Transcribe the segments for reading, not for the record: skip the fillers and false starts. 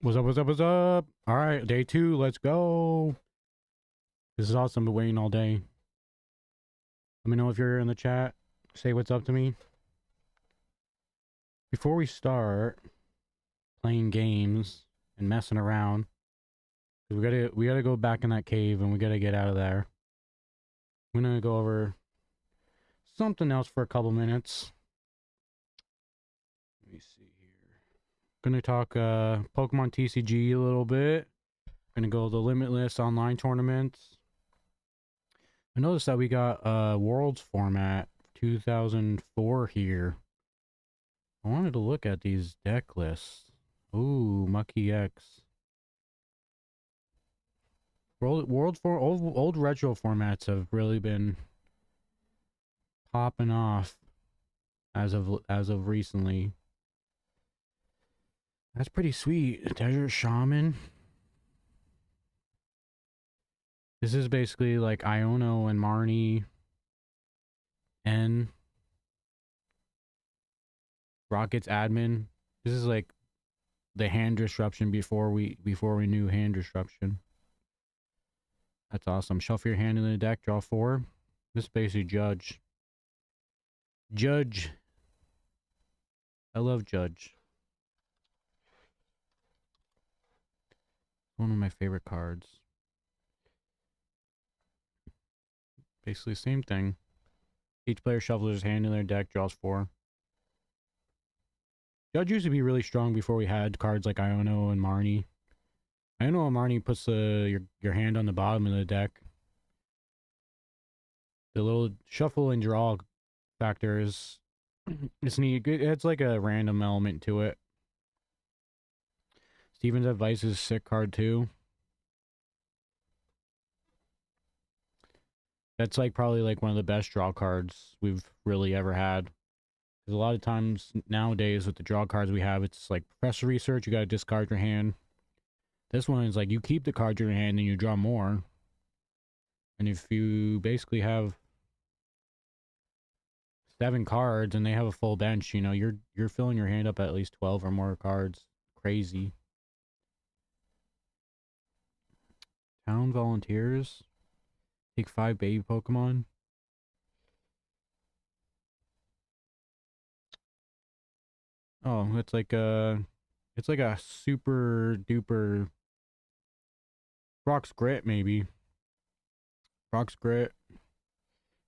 What's up, what's up, what's up? All right, day two, let's go. This is awesome, been waiting all day. Let me know if you're in the chat. Say what's up to me. Before we start playing games and messing around, we gotta go back in that cave and we gotta get out of there. I'm gonna go over something else for a couple minutes. Let me see here. Gonna talk Pokemon TCG a little bit. Gonna go the Limitless online tournaments. I noticed that we got Worlds format 2004 here. I wanted to look at these deck lists. Ooh, Mucky X. Old retro formats have really been popping off as of recently. That's pretty sweet. Desert Shaman. This is basically like Iono and Marnie and Rocket's admin. This is like the hand disruption before we knew hand disruption. That's awesome. Shuffle your hand in the deck, draw 4. This is basically Judge. Judge. I love Judge. One of my favorite cards. Basically same thing. Each player shuffles his hand in their deck, draws 4. Judge used to be really strong before we had cards like Iono and Marnie. Iono and Marnie puts your hand on the bottom of the deck. The little shuffle and draw factor is it's neat. It's like a random element to it. Steven's Advice is a sick card too. That's like probably like one of the best draw cards we've really ever had. Because a lot of times nowadays with the draw cards we have, it's like Professor Research, you gotta discard your hand. This one is like you keep the cards in your hand and you draw more. And if you basically have 7 cards and they have a full bench, you know, you're filling your hand up at least 12 or more cards. Crazy. Town Volunteers. Take 5 baby Pokemon. Oh, it's like a super duper Brock's Grit maybe. Brock's Grit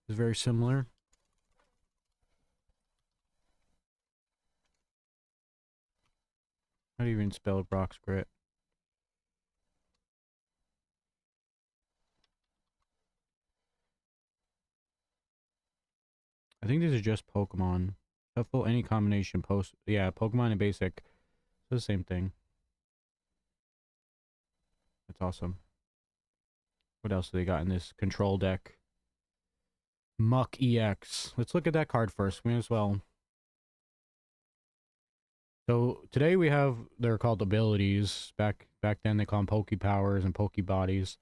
is very similar. How do you even spell Brock's Grit? I think this is just Pokemon. Shuffle any combination post. Yeah, Pokemon and basic. It's the same thing. That's awesome. What else do they got in this control deck? Muck EX. Let's look at that card first. We as well. So today we have, they're called abilities. Back then they call them Poke Powers and Poke Bodies.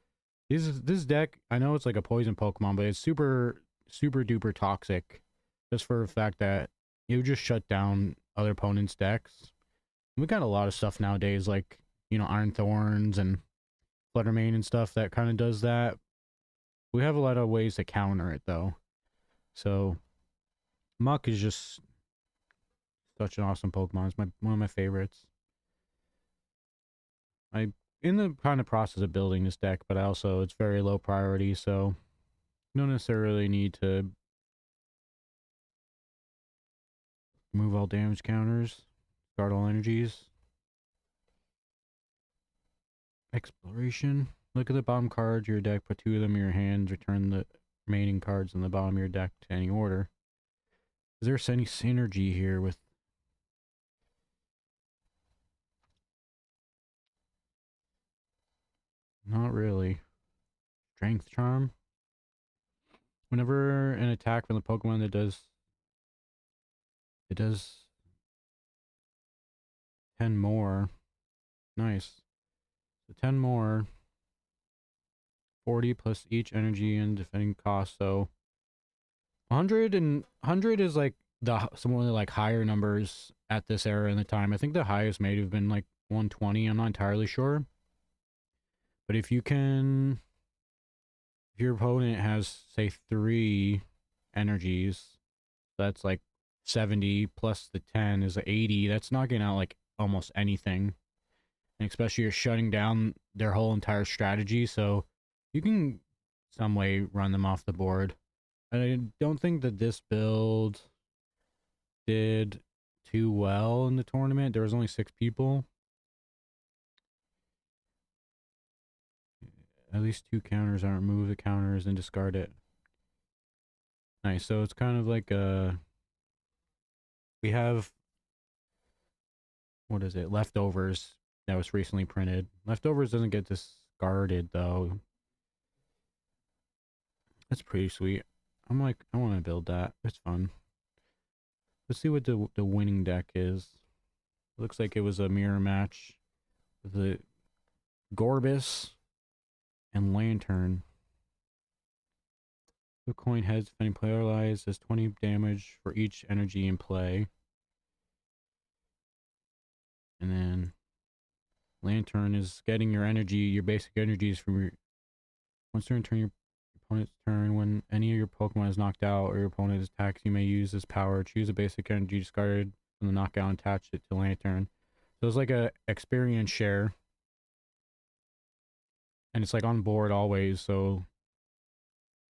This deck, I know it's like a poison Pokemon, but it's super duper toxic. Just for the fact that it would just shut down other opponents' decks. We got a lot of stuff nowadays, like, you know, Iron Thorns and Fluttermane and stuff that kind of does that. We have a lot of ways to counter it, though. So, Muck is just such an awesome Pokemon. It's one of my favorites. I'm in the kind of process of building this deck, but also it's very low priority, so you don't necessarily need to remove all damage counters, guard all energies. Exploration. Look at the bottom cards of your deck, put 2 of them in your hands, return the remaining cards on the bottom of your deck to any order. Is there any synergy here with... Not really. Strength Charm. Whenever an attack from the Pokemon that does... It does 10 more. Nice. So 10 more. 40 plus each energy and defending cost, so 100 is like some of the like higher numbers at this era in the time. I think the highest may have been like 120. I'm not entirely sure. But if you can, if your opponent has, say, 3 energies, that's like 70 plus the 10 is 80. That's knocking out like almost anything. And especially you're shutting down their whole entire strategy, so you can some way run them off the board. I don't think that this build did too well in the tournament. There was only 6 people. At least 2 counters. I remove the counters and discard it. Nice. So it's kind of like we have, what is it? Leftovers that was recently printed. Leftovers doesn't get discarded though. That's pretty sweet. I'm like, I want to build that. It's fun. Let's see what the winning deck is. Looks like it was a mirror match with the Gorbis and Lantern. The coin heads, if any player allies, does 20 damage for each energy in play. And then Lantern is getting your energy, your basic energies from your... Once during turn, your opponent's turn, when any of your Pokemon is knocked out or your opponent attacks, you may use this power. Choose a basic energy discarded from the knockout and attach it to Lantern. So it's like a experience share. And it's like on board always, so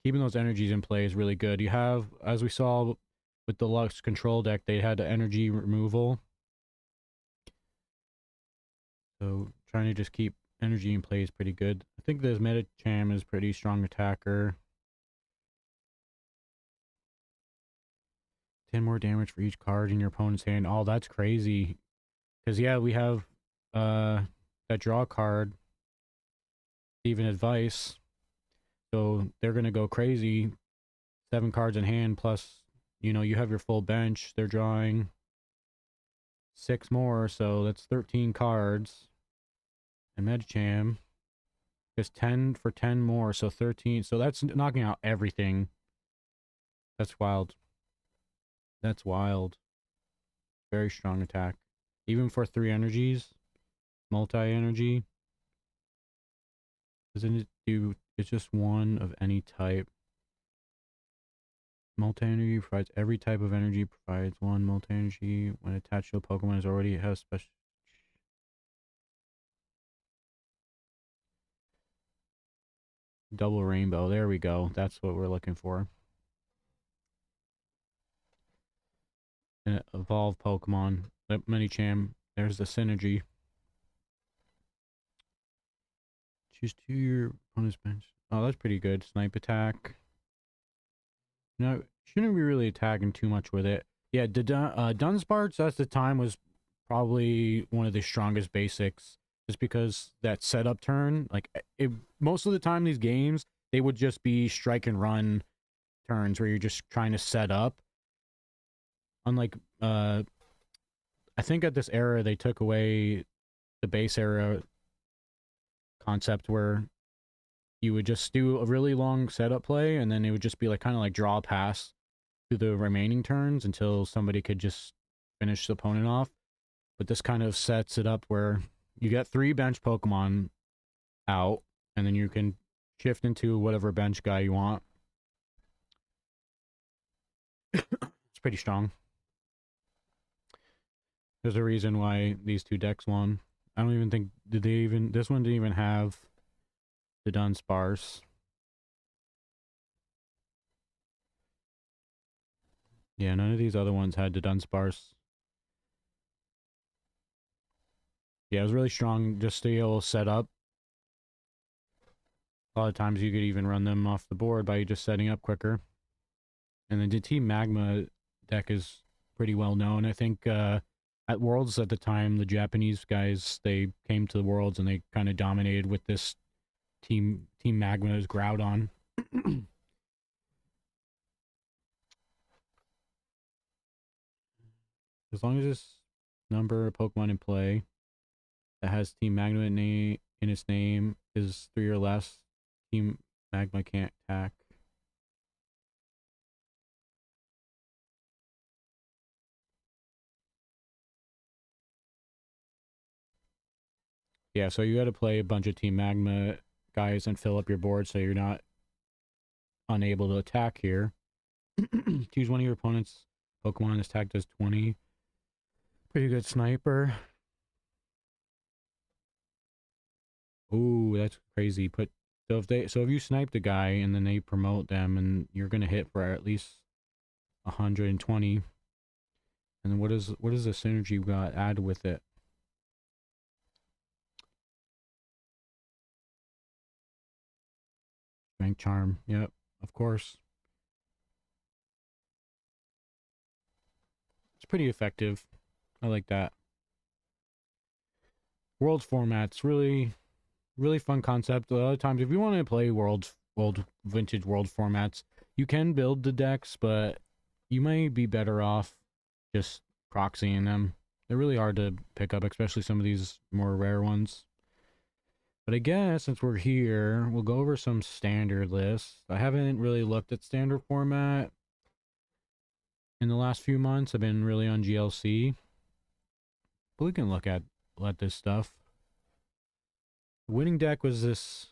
keeping those energies in play is really good. You have, as we saw with the Lush control deck, they had energy removal. So trying to just keep energy in play is pretty good. I think this Medicham is pretty strong attacker. 10 more damage for each card in your opponent's hand. Oh, that's crazy. Because yeah, we have that draw card, even advice. So they're gonna go crazy. 7 cards in hand plus, you know, you have your full bench. They're drawing 6 more, so that's 13 cards. And Medicham is 10 for 10 more, so 13. So that's knocking out everything. That's wild. That's wild. Very strong attack. Even for 3 energies, multi-energy. Doesn't it do, it's just one of any type. Multi-energy provides every type of energy, provides 1 multi-energy when attached to a Pokemon is already has special. Double rainbow. There we go. That's what we're looking for. An evolved Pokemon. Medicham. There's the synergy. Choose 2 your opponent's bench. Oh, that's pretty good. Snipe attack. No, shouldn't be really attacking too much with it. Yeah, the Dunsparce at the time was probably one of the strongest basics. Just because that setup turn, like, most of the time these games, they would just be strike and run turns where you're just trying to set up. Unlike, I think at this era, they took away the base era concept where you would just do a really long setup play, and then it would just be like kind of like draw pass through the remaining turns until somebody could just finish the opponent off. But this kind of sets it up where you get 3 bench Pokemon out, and then you can shift into whatever bench guy you want. It's pretty strong. There's a reason why these 2 decks won. I don't even think, did they even, this one didn't even have the Dunsparce. Yeah, none of these other ones had the Dunsparce. Yeah, it was really strong just to be able to set up. A lot of times you could even run them off the board by just setting up quicker. And then the Team Magma deck is pretty well known. I think at Worlds at the time, the Japanese guys, they came to the Worlds and they kind of dominated with this Team Magma's Groudon. As long as this number of Pokemon in play that has Team Magma in its name is 3 or less, Team Magma can't attack. Yeah, so you got to play a bunch of Team Magma guys and fill up your board so you're not unable to attack here. Choose one of your opponent's Pokemon. This attack does 20. Pretty good sniper. Ooh, that's crazy. So if you snipe the guy and then they promote them and you're gonna hit for at least 120. And then what is the synergy you got add with it? Strength charm. Yep, of course. It's pretty effective. I like that. World formats, really fun concept. A lot of times if you want to play vintage world formats, you can build the decks, but you may be better off just proxying them. They're really hard to pick up, especially some of these more rare ones. But I guess since we're here, we'll go over some standard lists. I haven't really looked at standard format in the last few months. I've been really on GLC. But we can look at this stuff. The winning deck was this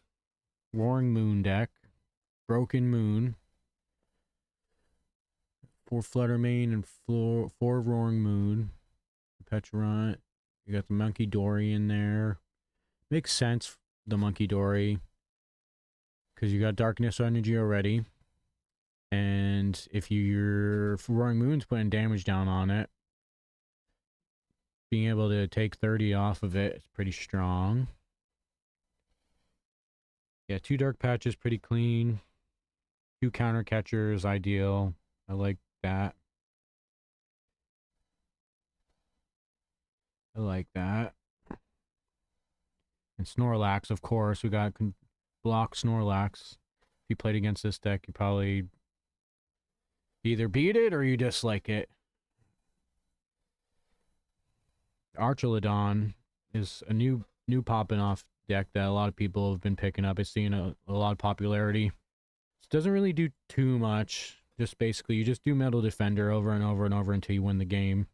Roaring Moon deck. Broken Moon. 4 Fluttermane and 4 Roaring Moon. Petrant. You got the Monkey Dory in there. Makes sense, the Monkey Dory. Because you got Darkness Energy already. And if your Roaring Moon's putting damage down on it, being able to take 30 off of it is pretty strong. Yeah, 2 Dark Patches, pretty clean. 2 Counter Catchers, ideal. I like that. I like that. And Snorlax, of course. We got block Snorlax. If you played against this deck, you probably either beat it or you dislike it. Archelodon is a new popping off deck that a lot of people have been picking up. It's seeing a lot of popularity. It doesn't really do too much. Just basically, you just do Metal Defender over and over and over until you win the game.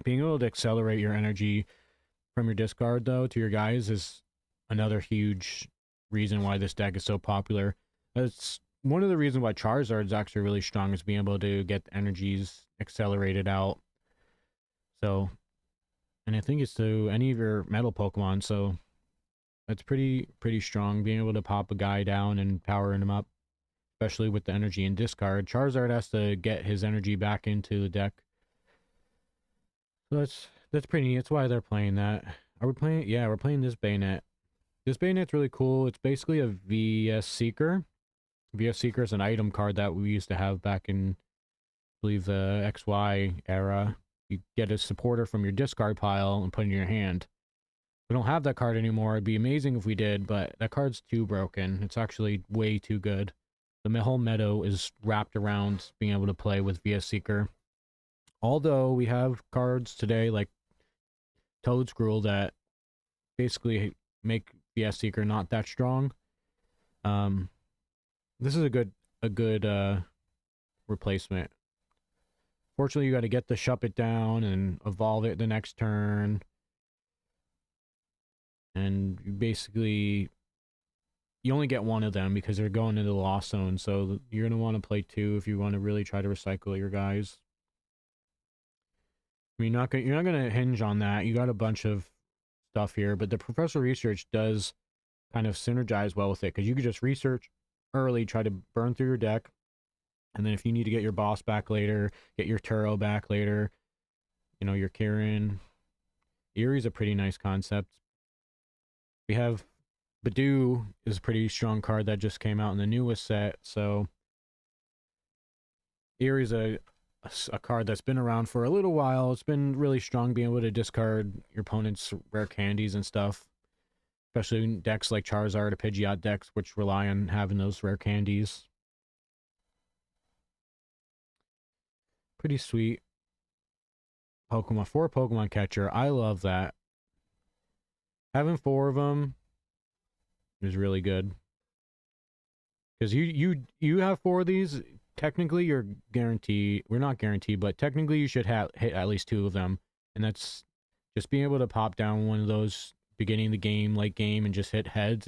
Being able to accelerate your energy from your discard, though, to your guys is another huge reason why this deck is so popular. That's one of the reasons why Charizard is actually really strong, is being able to get the energies accelerated out. So, and I think it's to any of your metal Pokemon, so that's pretty strong, being able to pop a guy down and powering him up, especially with the energy and discard. Charizard has to get his energy back into the deck. So that's pretty neat. That's why they're playing that. Are we playing? Yeah, we're playing this Bayonet. This Bayonet's really cool. It's basically a VS Seeker. VS Seeker is an item card that we used to have back in, I believe, the XY era. You get a supporter from your discard pile and put it in your hand. We don't have that card anymore. It'd be amazing if we did, but that card's too broken. It's actually way too good. The whole meta is wrapped around being able to play with VS Seeker. Although we have cards today like Toadscruel that basically make VS Seeker not that strong. This is a good replacement. Fortunately, you got to get the Shuppet down and evolve it the next turn. And you only get one of them because they're going into the Lost Zone, so you're going to want to play 2 if you want to really try to recycle your guys. I mean, you're not going to hinge on that. You got a bunch of stuff here, but the Professor Research does kind of synergize well with it, because you could just research early, try to burn through your deck, and then if you need to get your boss back later, get your Turo back later, you know, your Kieran. Erie's a pretty nice concept. We have Badoo is a pretty strong card that just came out in the newest set, so Erie's a card that's been around for a little while. It's been really strong, being able to discard your opponent's rare candies and stuff, especially in decks like Charizard or Pidgeot decks, which rely on having those rare candies. Pretty sweet. Pokemon, 4 Pokemon catcher. I love that. Having 4 of them is really good. Because you have 4 of these, technically you're guaranteed, we're not guaranteed, but technically you should hit at least 2 of them. And that's just being able to pop down one of those beginning of the game, late game, and just hit heads,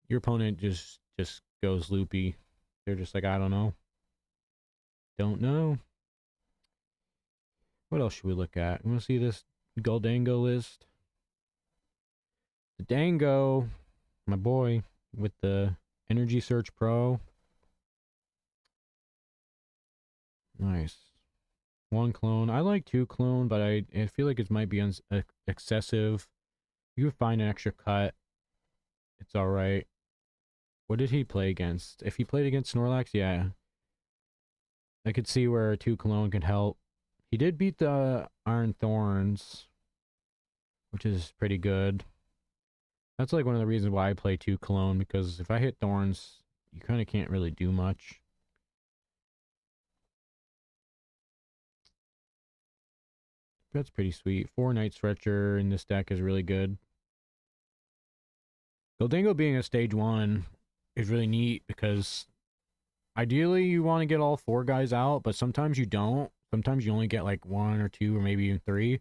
your opponent just goes loopy. They're just like, I don't know. What else should we look at? You want to see this Goldango list? The Dango, my boy, with the Energy Search Pro. Nice. One clone. I like two clone, but I feel like it might be excessive. You could find an extra cut. It's all right. What did he play against? If he played against Snorlax, yeah. I could see where two clone could help. He did beat the Iron Thorns, which is pretty good. That's like one of the reasons why I play two clone, because if I hit Thorns, you kind of can't really do much. That's pretty sweet. 4 Night Stretcher in this deck is really good. Goldango being a stage 1 is really neat because ideally you want to get all 4 guys out, but sometimes you don't. Sometimes you only get like 1 or 2 or maybe even 3.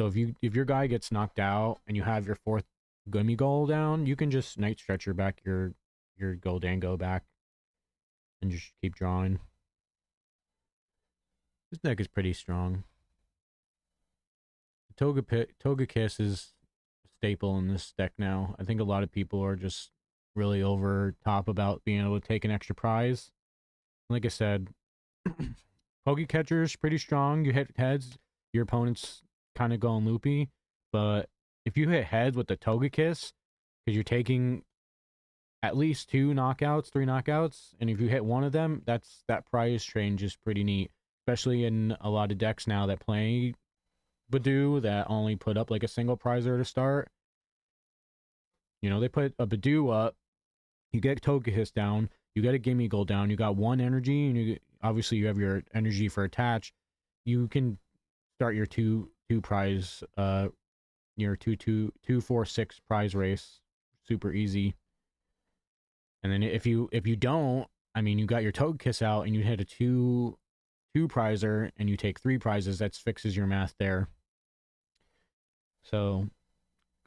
So if your guy gets knocked out and you have your 4th Gummy Goal down, you can just Night Stretcher back your Goldango back and just keep drawing. This deck is pretty strong. Togekiss is a staple in this deck now. I think a lot of people are just really over top about being able to take an extra prize. Like I said, Pokecatcher is pretty strong. You hit heads, your opponent's kind of going loopy. But if you hit heads with the Togekiss, because you're taking at least 2 knockouts, 3 knockouts, and if you hit one of them, that prize change is pretty neat. Especially in a lot of decks now that play Badoo that only put up like a single prizer to start. You know, they put a Badoo up, you get Togekiss down, you get a Gimme Gold down, you got 1 energy, and obviously you have your energy for attach. You can start your two prize, your 2-4-6 prize race, super easy. And then if you don't, I mean, you got your Togekiss out and you hit a 2 prizer and you take 3 prizes, that fixes your math there. So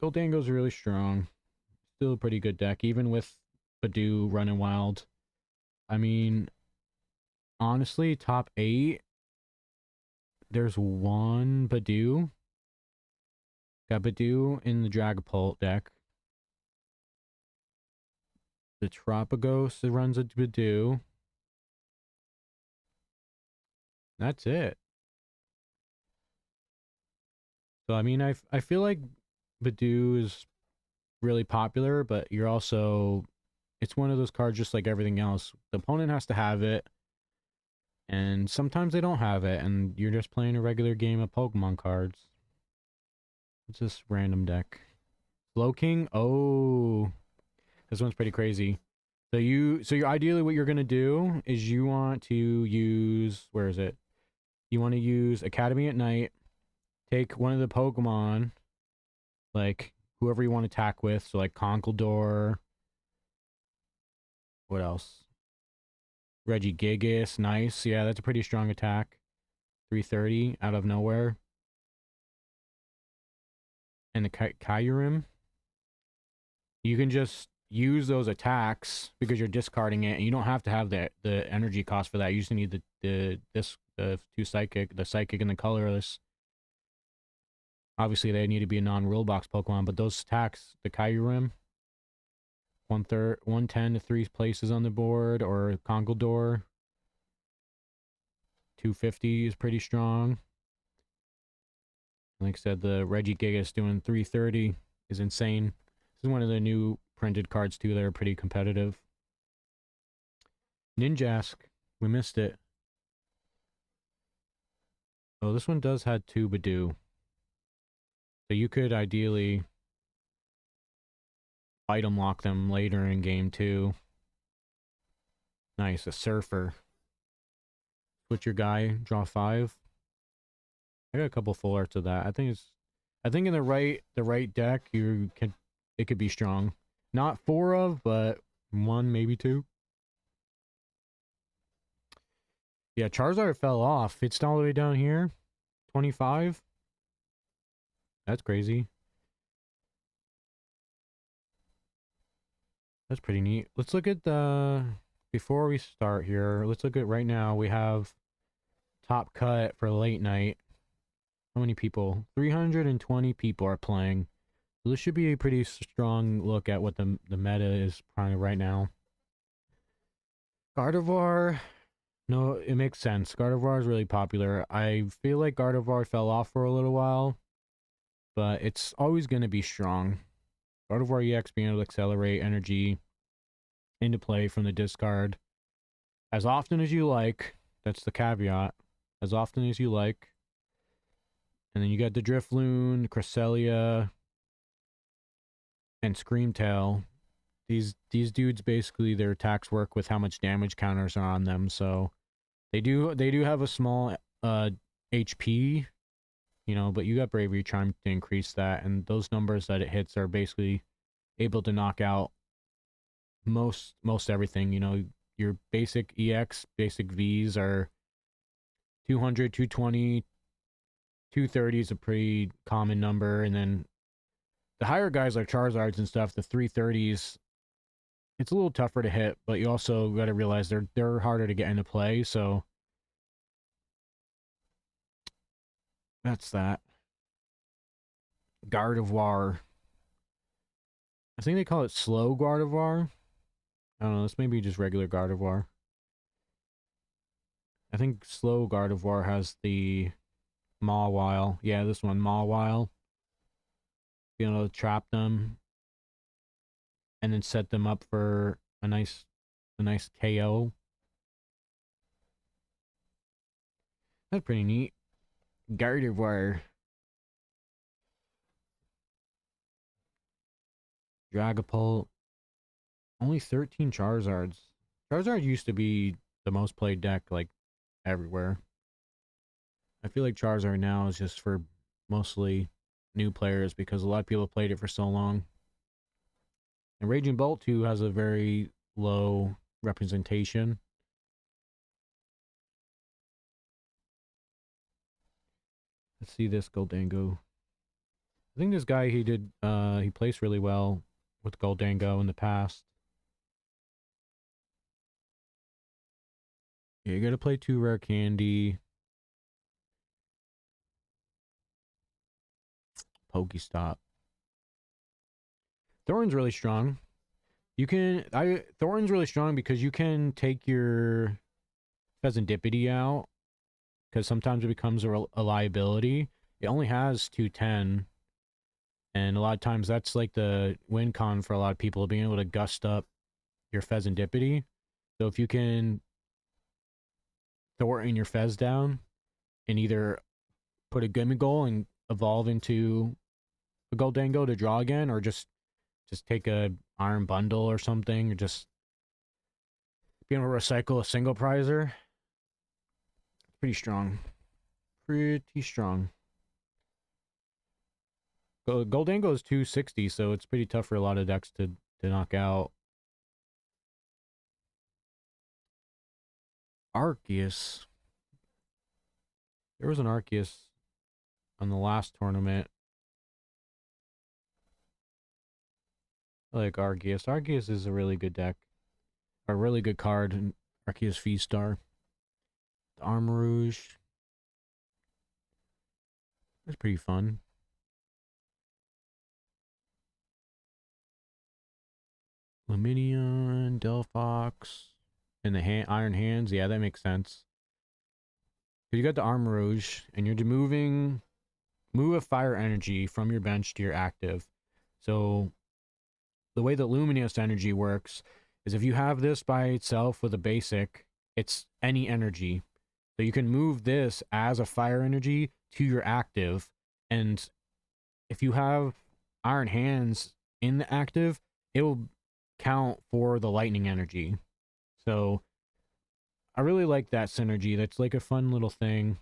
Goldango's really strong. Still a pretty good deck, even with Badoo running wild. I mean, honestly, top 8, there's one Badoo. Got Badoo in the Dragapult deck. The Tropicos that runs a Badoo. That's it. So, I mean, I feel like Badoo is really popular, but you're also... It's one of those cards just like everything else. The opponent has to have it, and sometimes they don't have it, and you're just playing a regular game of Pokemon cards. It's this random deck. Slowking? Oh, this one's pretty crazy. So you're ideally what you're gonna do is you want to use, where is it? You want to use Academy at Night. Take one of the Pokemon, like whoever you want to attack with. So like Conkeldurr. What else? Regigigas, nice. Yeah, that's a pretty strong attack. 330 out of nowhere. And the Kyurem. You can just use those attacks because you're discarding it, and you don't have to have the energy cost for that. You just need the 2 psychic, the psychic and the colorless. Obviously, they need to be a non-rule box Pokemon, but those attacks, the Kyurem, 110 to 3 places on the board, or Conkeldurr, 250 is pretty strong. Like I said, the Regigigas doing 330 is insane. This is one of the new printed cards too that are pretty competitive. Ninjask, we missed it. Oh, this one does have 2 Badoo. So you could ideally item lock them later in game 2. Nice, a Surfer. Switch your guy, draw 5. I got a couple full arts of that. I think in the right deck it could be strong. Not 4 of, but 1, maybe 2. Yeah, Charizard fell off. It's all the way down here. 25. That's crazy. That's pretty neat. Let's look at the before we start here. Let's look at right now. We have top cut for late night. How many people? 320 people are playing. So this should be a pretty strong look at what the meta is trying right now. Gardevoir, no, it makes sense. Gardevoir is really popular. I feel like Gardevoir fell off for a little while, but it's always going to be strong. Gardevoir EX being able to accelerate energy into play from the discard as often as you like. That's the caveat. As often as you like. And then you got the Drifloon, Cresselia, and Screamtail. These dudes basically their attacks work with how much damage counters are on them, so they do have a small HP, you know, but you got Bravery Charm to increase that, and those numbers that it hits are basically able to knock out most everything. You know, your basic EX, basic Vs are 200, 220, 230 is a pretty common number, and then the higher guys like Charizards and stuff, the 330s, it's a little tougher to hit, but you also got to realize they're harder to get into play, so that's that. Gardevoir. I think they call it slow Gardevoir. I don't know, this may be just regular Gardevoir. I think slow Gardevoir has the Mawile. Yeah, this one, Mawile. Being able to trap them and then set them up for a nice KO. That's pretty neat. Gardevoir. Dragapult. Only 13 Charizards. Charizard used to be the most played deck, like, everywhere. I feel like Charizard now is just for mostly new players because a lot of people have played it for so long. And Raging Bolt 2 has a very low representation. Let's see this Goldango. I think this guy, he placed really well with Goldango in the past. Yeah, you gotta play 2 rare candy. Pokestop. Thorn's really strong. Thorn's really strong because you can take your Pheasantipity out because sometimes it becomes a liability. It only has 210, and a lot of times that's like the win con for a lot of people, being able to gust up your Pheasantipity. So if you can Thornton your Fez down and either put a Gimme Goal and evolve into a Goldango to draw again, or just take a Iron Bundle or something, or just be able to recycle a single prizer. Pretty strong. Pretty strong. Goldango is 260, so it's pretty tough for a lot of decks to knock out. Arceus. There was an Arceus on the last tournament. I like Arceus. Arceus is a really good deck. A really good card in Arceus V-Star. The Armarouge. It's pretty fun. Luminion, Delphox, and the Iron Hands. Yeah, that makes sense. So you got the Armarouge, and you're move a fire energy from your bench to your active. So the way that Luminous energy works is if you have this by itself with a basic, it's any energy. So you can move this as a fire energy to your active, and if you have Iron Hands in the active, it will count for the lightning energy. So I really like that synergy. That's like a fun little thing.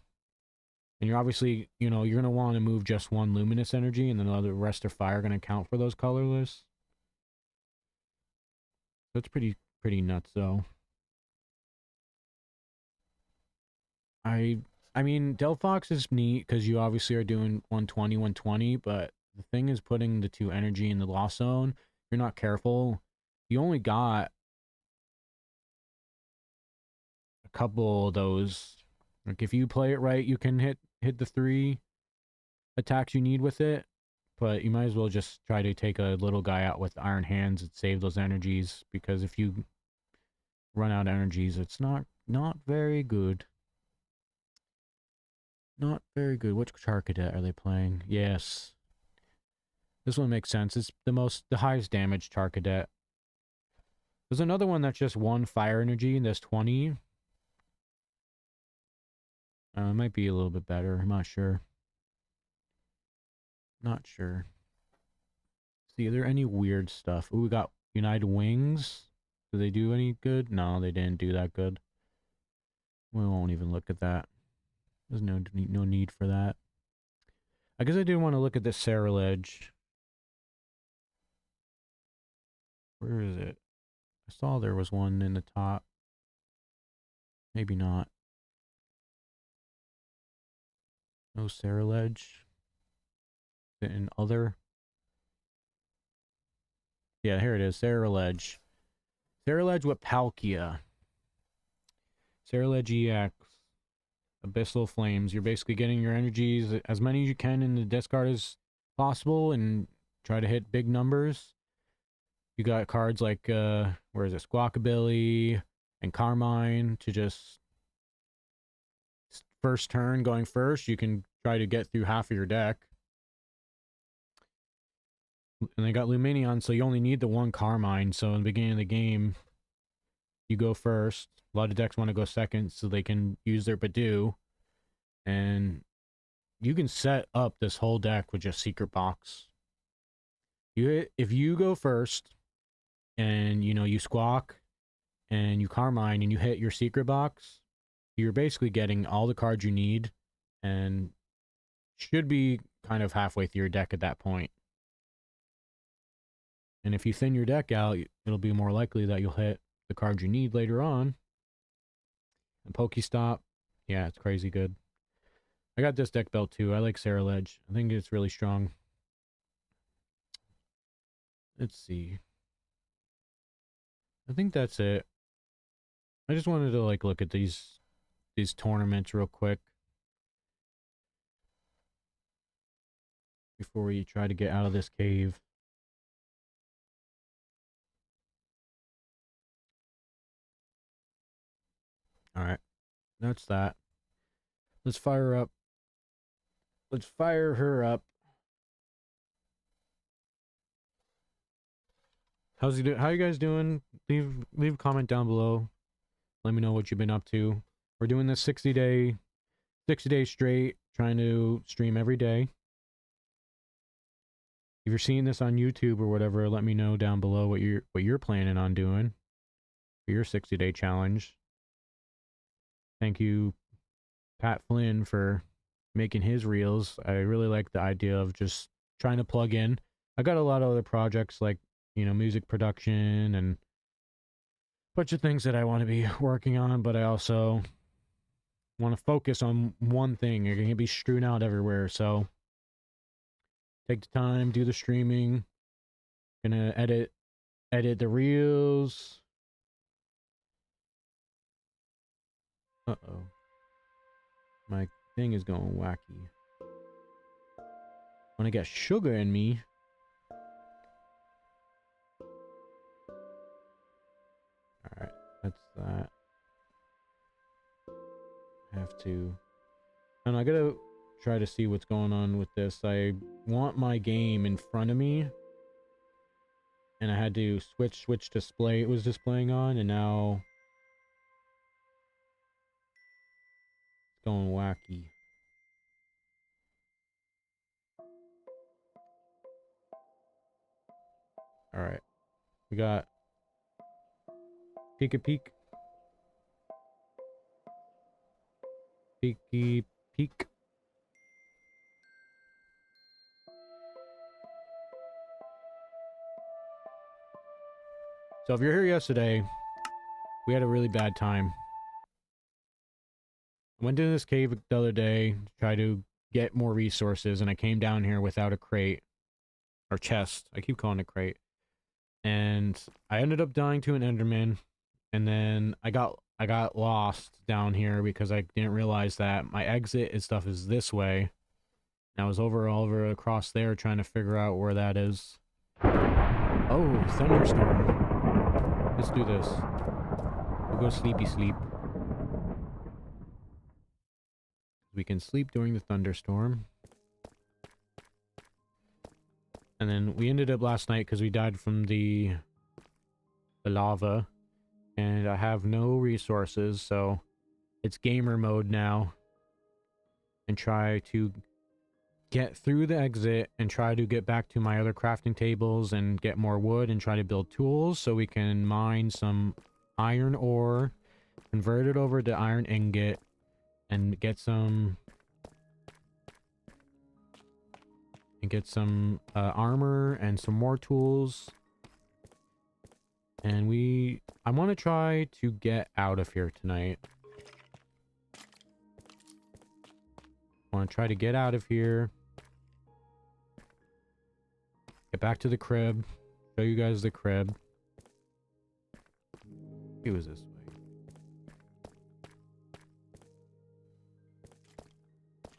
And you're obviously, you know, you're going to want to move just one luminous energy, and then the rest of fire are going to count for those colorless. That's pretty nuts, though. I mean, Delphox is neat because you obviously are doing 120, 120, but the thing is putting the 2 energy in the loss zone. If you're not careful, you only got a couple of those. Like if you play it right, you can hit the 3 attacks you need with it. But you might as well just try to take a little guy out with Iron Hands and save those energies, because if you run out of energies, it's not very good. Not very good. Which Char Cadet are they playing? Yes. This one makes sense. It's the highest damage Char Cadet. There's another one that's just 1 fire energy and there's 20. It might be a little bit better. I'm not sure. Not sure. See, are there any weird stuff? Ooh, we got United Wings. Do they do any good? No, they didn't do that good. We won't even look at that. There's no need for that. I guess I do want to look at the Ledge. Where is it? I saw there was one in the top. Maybe not. No Ledge. In other. Yeah, here it is. Ledge. Ledge with Palkia. Ledge EX. Abyssal Flames. You're basically getting your energies, as many as you can in the discard as possible, and try to hit big numbers. You got cards like, where is it? Squawkabilly and Carmine to just first turn going first. You can try to get through half of your deck. And they got Luminion, so you only need the 1 Carmine. So in the beginning of the game, you go first. A lot of decks want to go second so they can use their Badoo. And you can set up this whole deck with just Secret Box. If you go first and, you Squawk and you Carmine and you hit your Secret Box, you're basically getting all the cards you need and should be kind of halfway through your deck at that point. And if you thin your deck out, it'll be more likely that you'll hit the cards you need later on. And Pokestop, yeah, it's crazy good. I got this deck built too. I like Ledge. I think it's really strong. Let's see. I think that's it. I just wanted to look at these tournaments real quick before we try to get out of this cave. All right. That's that. Let's fire up. Let's fire her up. How you guys doing? Leave a comment down below. Let me know what you've been up to. We're doing this 60 days straight, trying to stream every day. If you're seeing this on YouTube or whatever, let me know down below what you're planning on doing for your 60-day challenge. Thank you, Pat Flynn, for making his reels. I really like the idea of just trying to plug in. I got a lot of other projects like, music production and a bunch of things that I want to be working on, but I also want to focus on one thing. You're going to be strewn out everywhere, so take the time, do the streaming. Gonna edit the reels. Uh-oh. My thing is going wacky. When I get sugar in me. Alright, that's that. I have to. And I gotta try to see what's going on with this. I want my game in front of me. And I had to switch display it was displaying on, and now it's going wacky. Alright. We got Pika Peek. Peeky Peek. So if you're here yesterday, we had a really bad time. I went to this cave the other day to try to get more resources, and I came down here without a crate. Or chest. I keep calling it crate. and I ended up dying to an Enderman, and then I got lost down here because I didn't realize that my exit and stuff is this way. And I was over across there trying to figure out where that is. Oh, thunderstorm. Let's do this. We'll go sleepy sleep. We can sleep during the thunderstorm. And then we ended up last night because we died from the lava. And I have no resources, so it's gamer mode now. And try to get through the exit and try to get back to my other crafting tables and get more wood and try to build tools so we can mine some iron ore, convert it over to iron ingot, and get some armor and some more tools. And I want to try to get out of here tonight. I want to try to get out of here. Get back to the crib. Show you guys the crib. It was this way.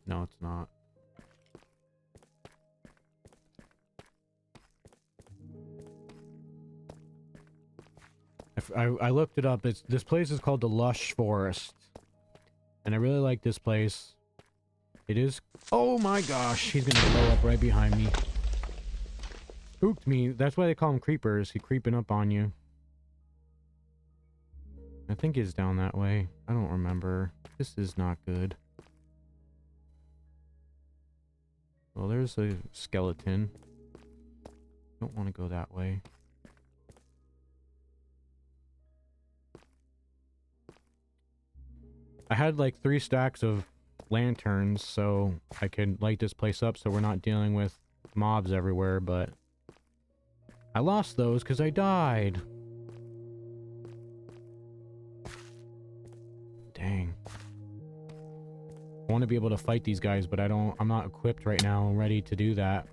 No, it's not. I looked it up. This place is called the Lush Forest. And I really like this place. It is... Oh my gosh, he's gonna blow up right behind me. Spooked me. That's why they call him creepers. He's creeping up on you. I think he's down that way. I don't remember. This is not good. Well, there's a skeleton. Don't want to go that way. I had like 3 stacks of lanterns so I could light this place up so we're not dealing with mobs everywhere, but I lost those because I died. Dang. I want to be able to fight these guys, but I'm not equipped right now and ready to do that.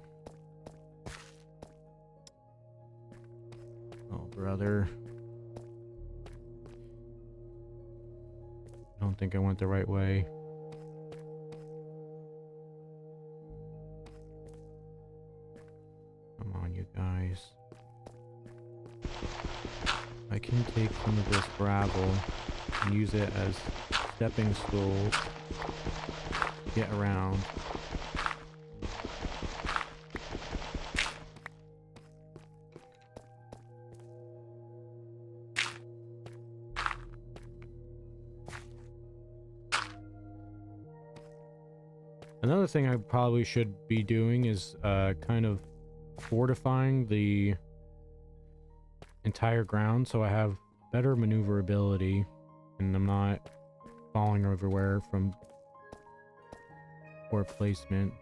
Oh, brother. I don't think I went the right way. Come on, you guys. I can take some of this gravel and use it as stepping stools to get around. Another thing I probably should be doing is kind of fortifying the entire ground so I have better maneuverability and I'm not falling everywhere from poor placement.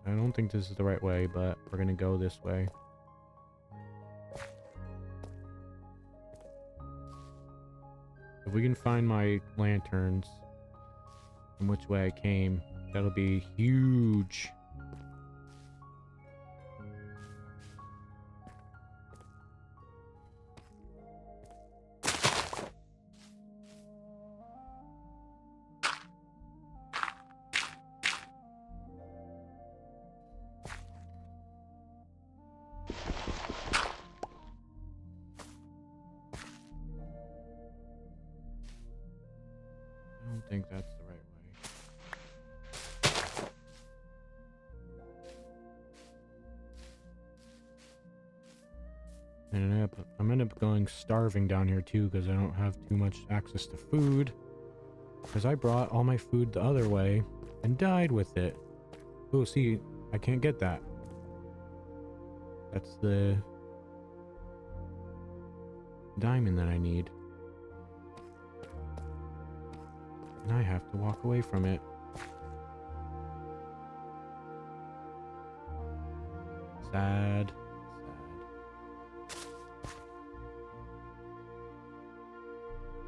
I don't think this is the right way, but we're gonna go this way. If we can find my lanterns and which way I came, that'll be huge. I don't think that's the right way. And I'm end up going starving down here too because I don't have too much access to food. Because I brought all my food the other way and died with it. Oh, see, I can't get that. That's the diamond that I need. And I have to walk away from it. Sad.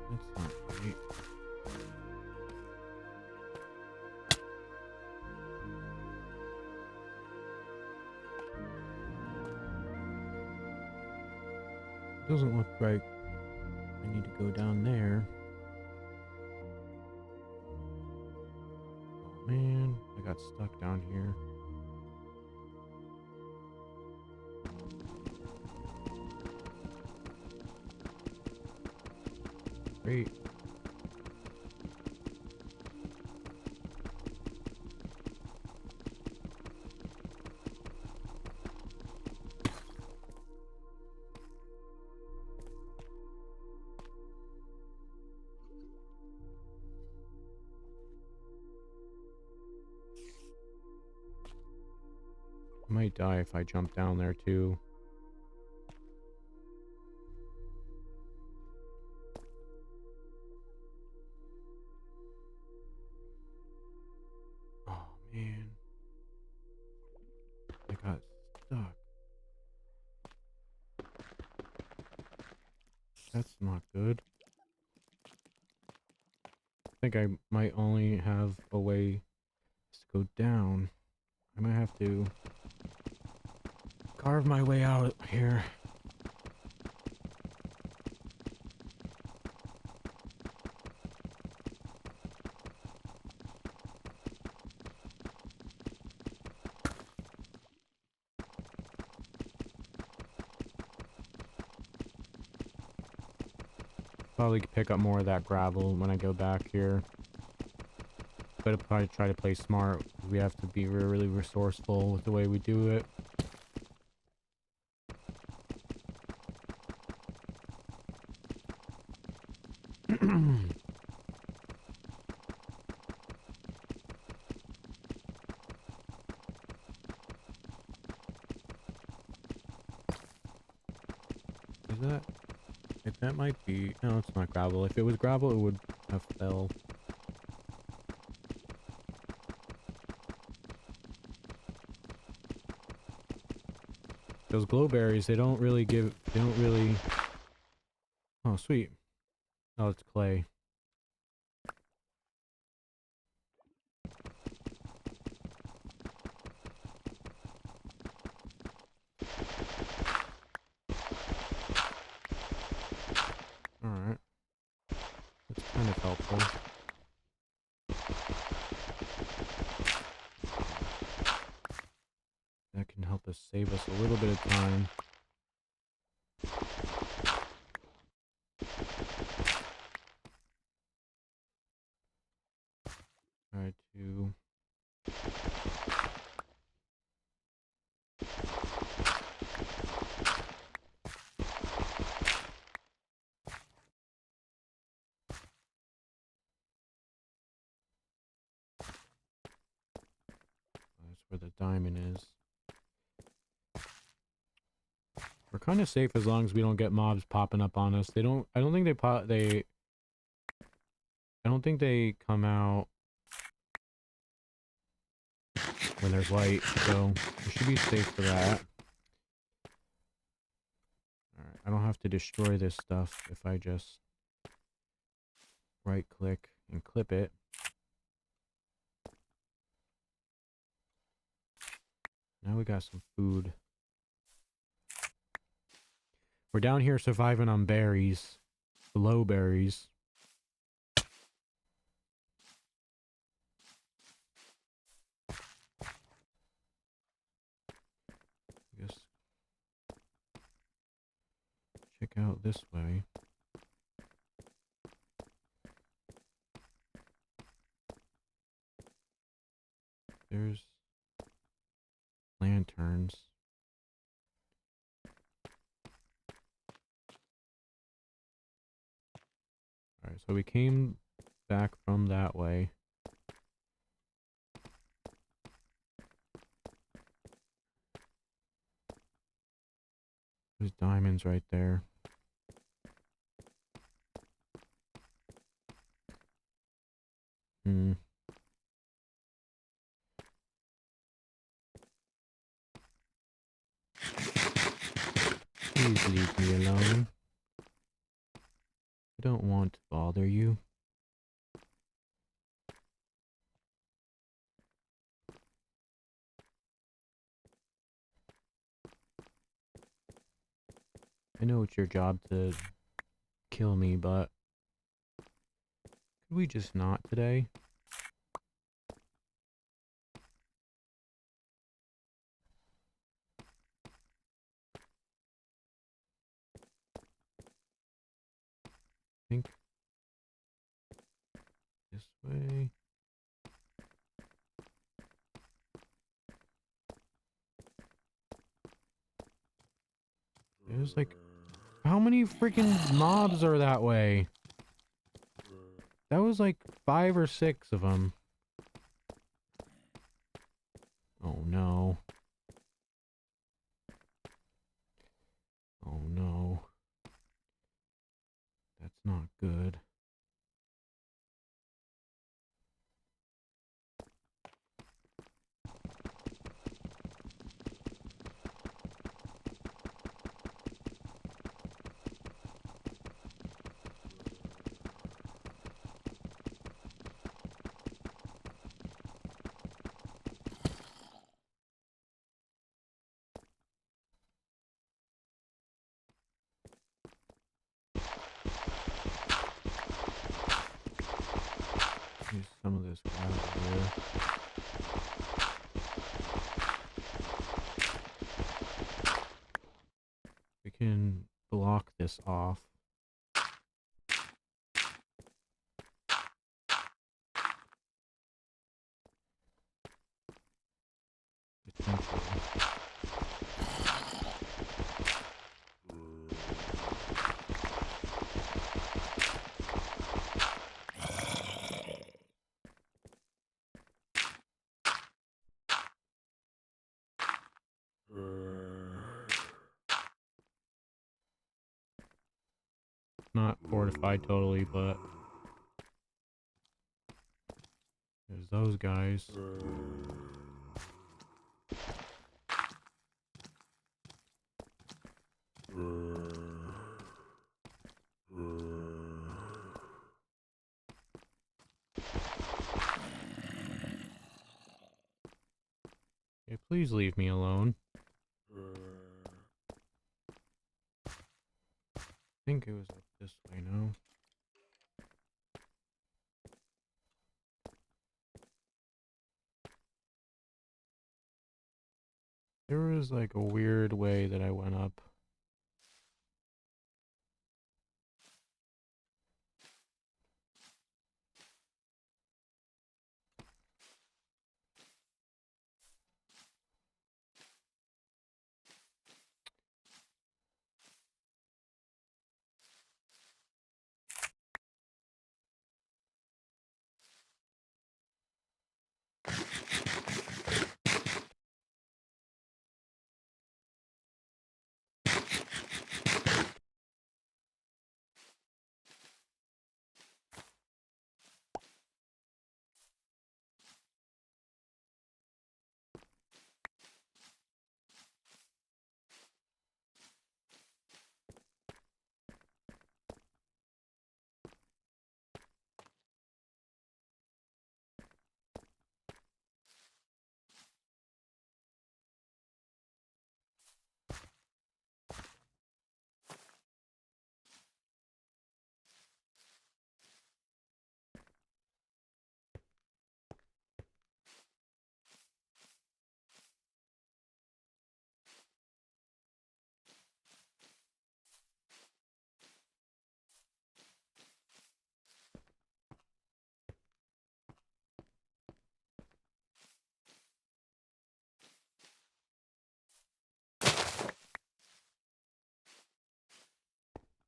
That's not right. Doesn't look like I need to go down there. Oh man, I got stuck down here. Great. I might die if I jump down there too. Oh man. I got stuck. That's not good. I think I might only have a way to go down. I might have to carve my way out here. Probably pick up more of that gravel when I go back here. But probably try to play smart. We have to be really resourceful with the way we do it. Is that? If that might be... No, it's not gravel. If it was gravel, it would have fell. Those glowberries, they don't really give... They don't really... Oh, sweet. Oh, it's clay. Alright. That's kind of helpful. That can help us save us a little bit of time. Try to... That's where the diamond is. We're kind of safe as long as we don't get mobs popping up on us. They don't... I don't think they pop... They... I don't think they come out when there's light, so we should be safe for that. Alright, I don't have to destroy this stuff if I just right click and clip it. Now we got some food. We're down here surviving on berries. Low berries. I guess check out this way. There's lanterns. Alright, so we came back from that way. There's diamonds right there. Hmm. Please leave me alone. I don't want to bother you. I know it's your job to kill me, but could we just not today? I think this way. There's like, how many freaking mobs are that way? That was like 5 or 6 of them. Oh no. Oh no. That's not good. Use some of this gravel here. We can block this off. Potentially. Not fortified totally, but there's those guys. Okay, please leave me alone. I think it was up this way now. There was like a weird way that I went up.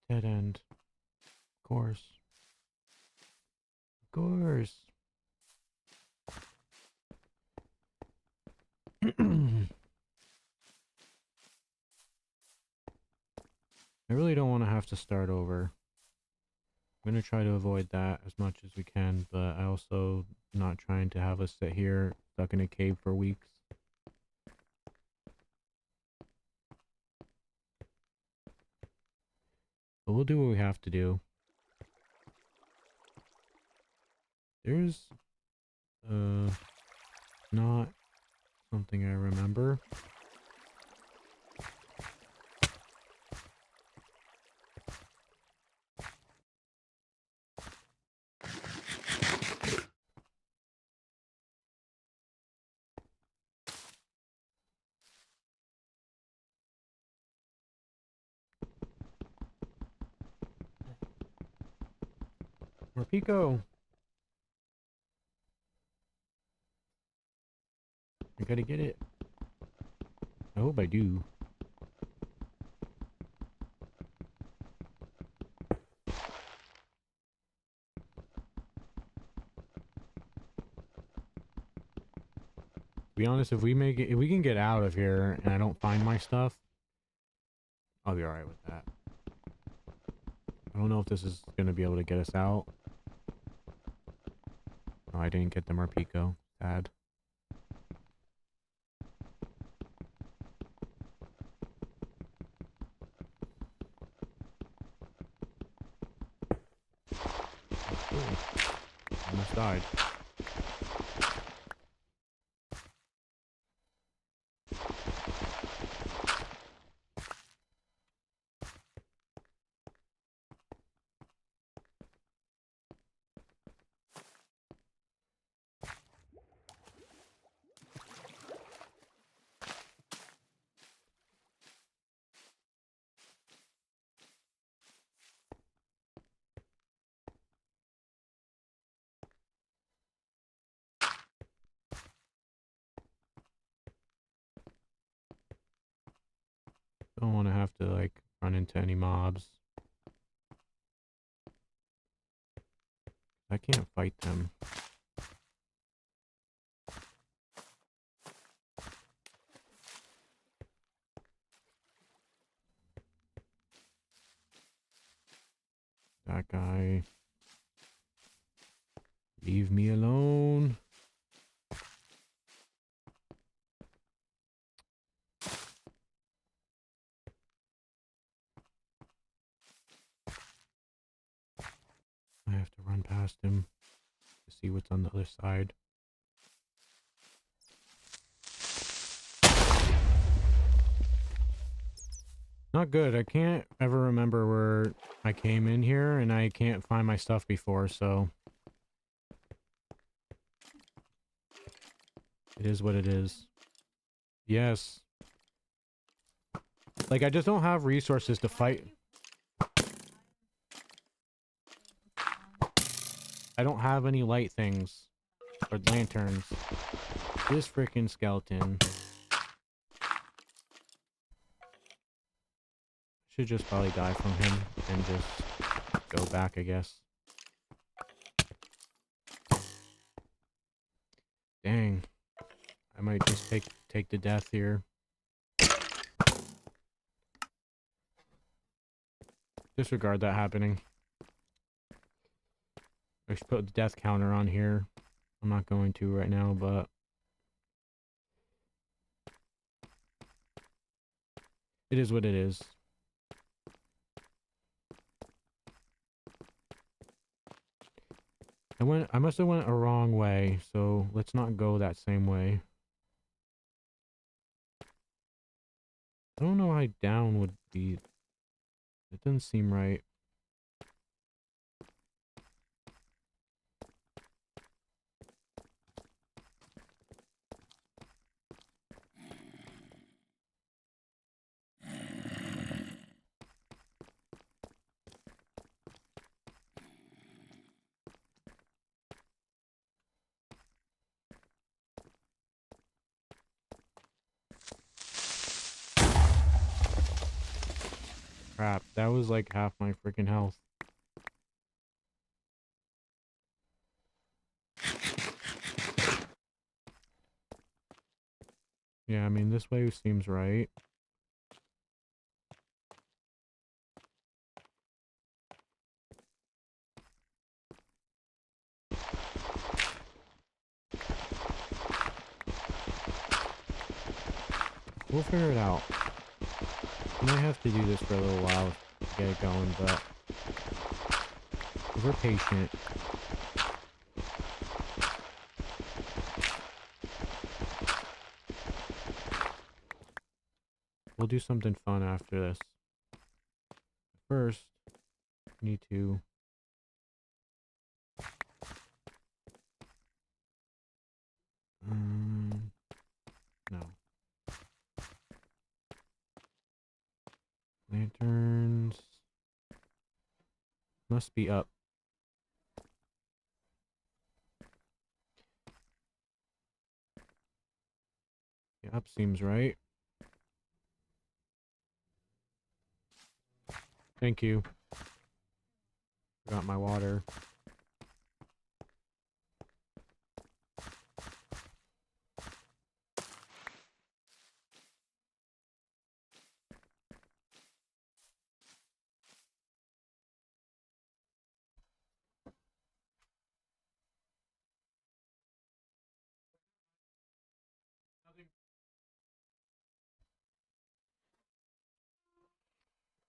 Dead end. Of course. Of course. I really don't want to have to start over. I'm going to try to avoid that as much as we can, but I also not trying to have us sit here stuck in a cave for weeks. But we'll do what we have to do. There's not something I remember. More Pico. I gotta get it. I hope I do. To be honest, if we can get out of here and I don't find my stuff, I'll be alright with that. I don't know if this is gonna be able to get us out. Oh, I didn't get the Morpico. Sad. Cool. Almost died. Don't want to have to like run into any mobs. I can't fight them. That guy. Leave me alone. I have to run past him to see what's on the other side. Not good. I can't ever remember where I came in here, and I can't find my stuff before, so... It is what it is. Yes. Like, I just don't have resources to fight. I don't have any light things. Or lanterns. This freaking skeleton. Should just probably die from him and just go back, I guess. Dang. I might just take the death here. Disregard that happening. I should put the death counter on here. I'm not going to right now, but... It is what it is. I must have went a wrong way, so let's not go that same way. I don't know how down would be. It doesn't seem right. Crap, that was like half my freaking health. Yeah, I mean, this way seems right. We'll figure it out. I might have to do this for a little while to get it going, but if we're patient. We'll do something fun after this. First, we need to... no. Lanterns... must be up. Up seems right. Thank you. Forgot my water.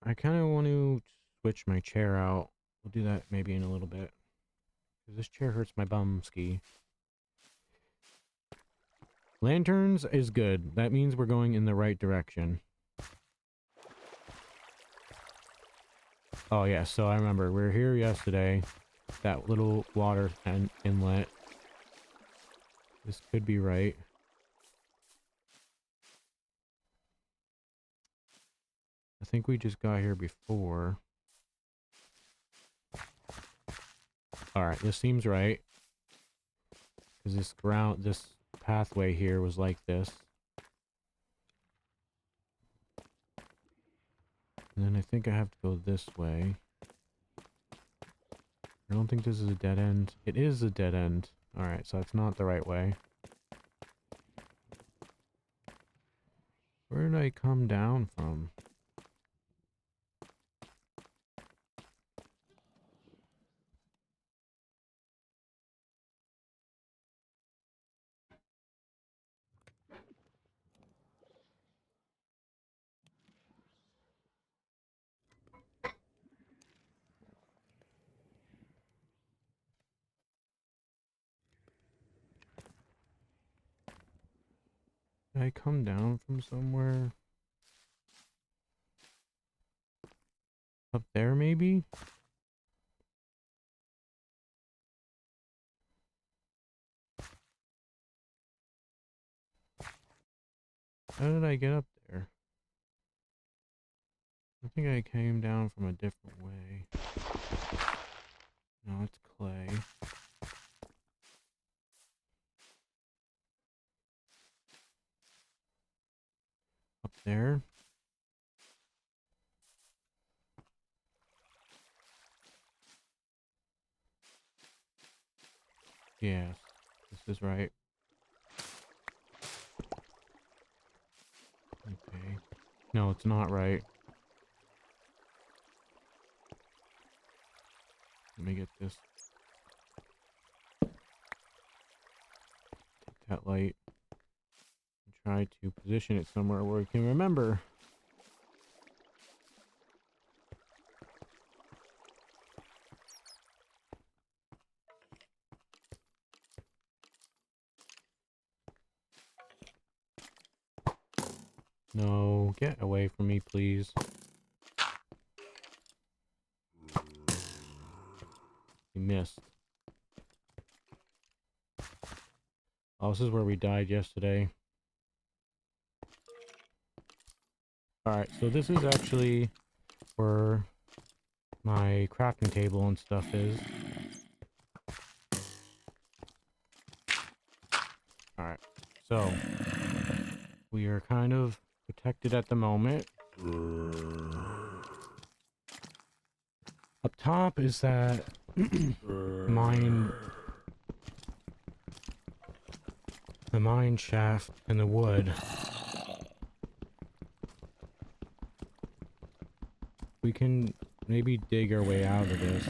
I kind of want to switch my chair out. We'll do that maybe in a little bit. Because this chair hurts my bum ski. Lanterns is good. That means we're going in the right direction. Oh yeah, so I remember we were here yesterday. That little water inlet. This could be right. I think we just got here before. Alright, this seems right. Because this pathway here was like this. And then I think I have to go this way. I don't think this is a dead end. It is a dead end. Alright, so that's not the right way. Where did I come down from? Did I come down from somewhere? Up there, maybe? How did I get up there? I think I came down from a different way. No, it's clay. Up there? Yes, this is right. Okay. No, it's not right. Let me get this. Take that light and try to position it somewhere where we can remember. No, get away from me, please. You missed. Oh, this is where we died yesterday. Alright, so this is actually where my crafting table and stuff is. Alright, so we are kind of protected at the moment. Up top is that mine, the mine shaft and the wood. We can maybe dig our way out of this.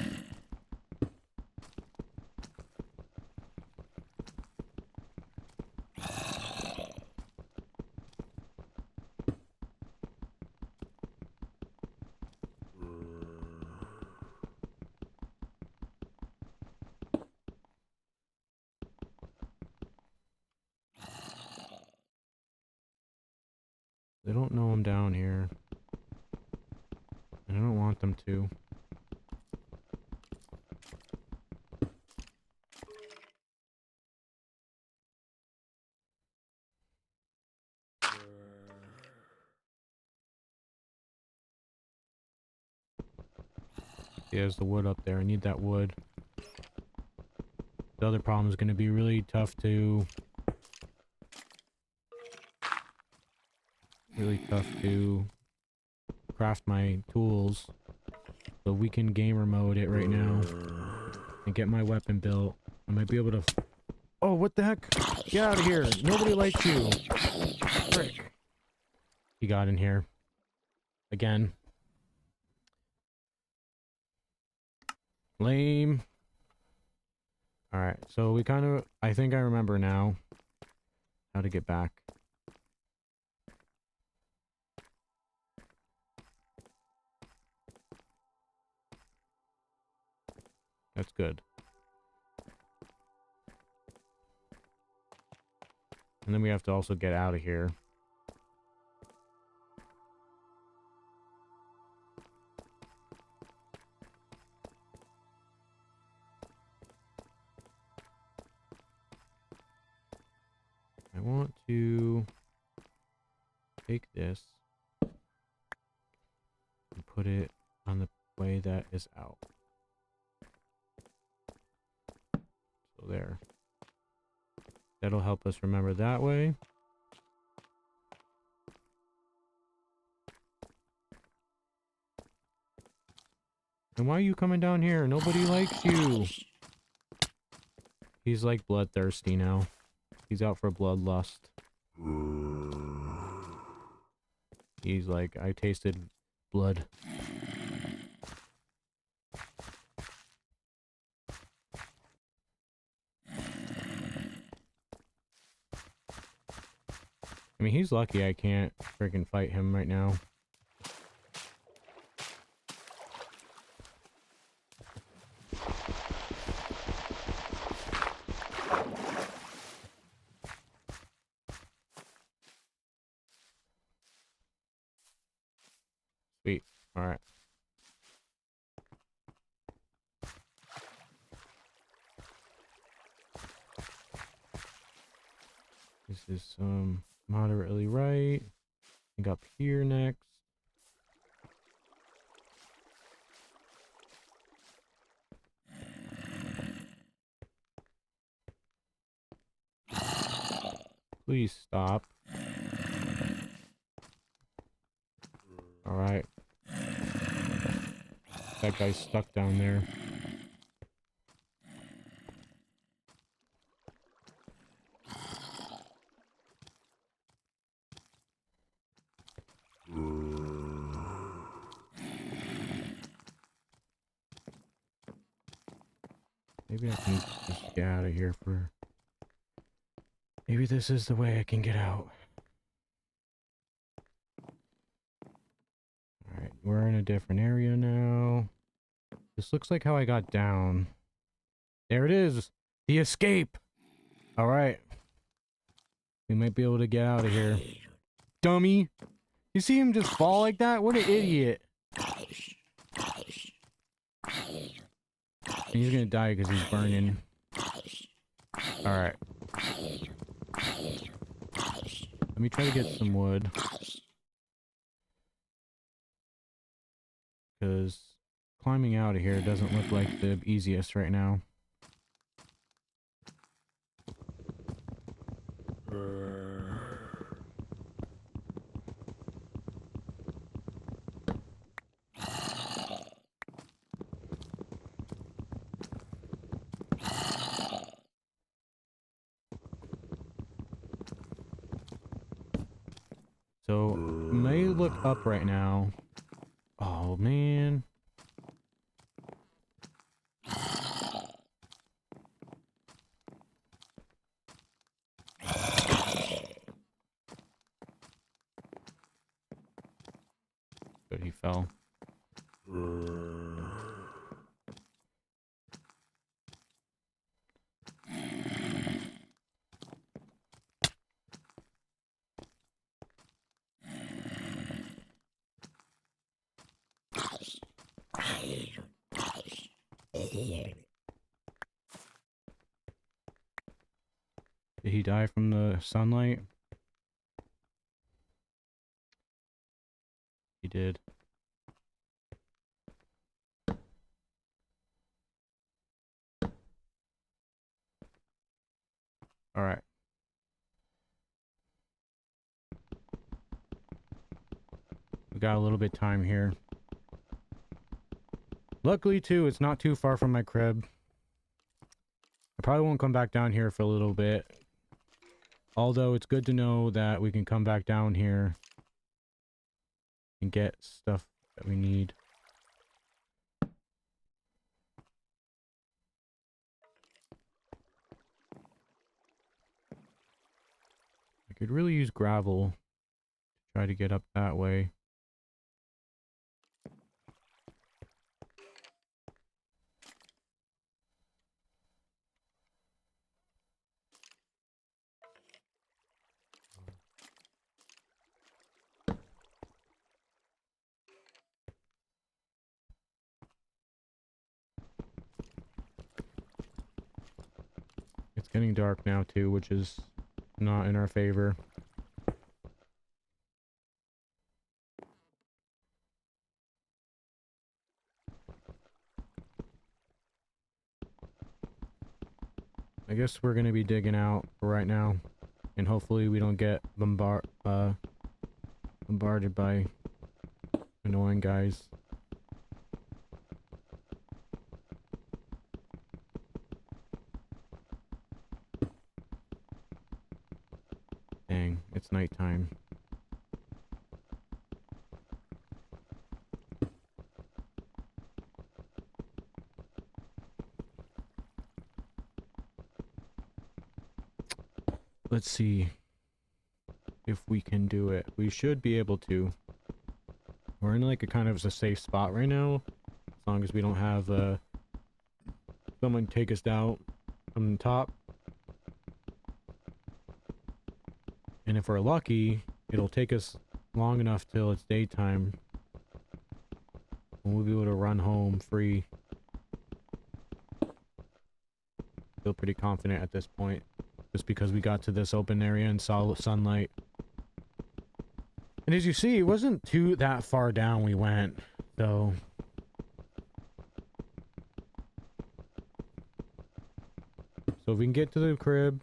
They don't know I'm down here. And I don't want them to. There's the wood up there. I need that wood. The other problem is going to be really tough to really tough to craft my tools. So we can gamer mode it right now and get my weapon built. I might be able to... Oh, what the heck? Get out of here. Nobody likes you. Frick. He got in here. Again. Lame. Alright, so we kind of... I think I remember now how to get back. That's good. And then we have to also get out of here. I want to take this and put it on the way that is out. So there. That'll help us remember that way. And why are you coming down here? Nobody likes you. He's like bloodthirsty now. He's out for bloodlust. He's like, I tasted blood. I mean, he's lucky I can't freaking fight him right now. Sweet. Alright. This is moderately right. I think up here next. Please stop. Alright. That guy's stuck down there. Maybe I can just get out of here for... Maybe this is the way I can get out. Alright, we're in a different area now. This looks like how I got down. There it is! The escape! Alright. We might be able to get out of here. Dummy! You see him just fall like that? What an idiot! And he's gonna die because he's burning. Alright. Let me try to get some wood. Because climbing out of here doesn't look like the easiest right now. So, may look up right now. Oh, man. But he fell. Did he die from the sunlight? He did. Alright. We got a little bit time here. Luckily, too, it's not too far from my crib. I probably won't come back down here for a little bit. Although, it's good to know that we can come back down here and get stuff that we need. I could really use gravel to try to get up that way. It's getting dark now too, which is not in our favor. I guess we're gonna be digging out for right now, and hopefully we don't get bombarded by annoying guys. Dang, it's nighttime. Let's see if we can do it. We should be able to. We're in like a kind of a safe spot right now, as long as we don't have someone take us down from the top. And if we're lucky, it'll take us long enough till it's daytime, and we'll be able to run home free. Feel pretty confident at this point, just because we got to this open area and saw sunlight. And as you see, it wasn't that far down we went, so... So if we can get to the crib,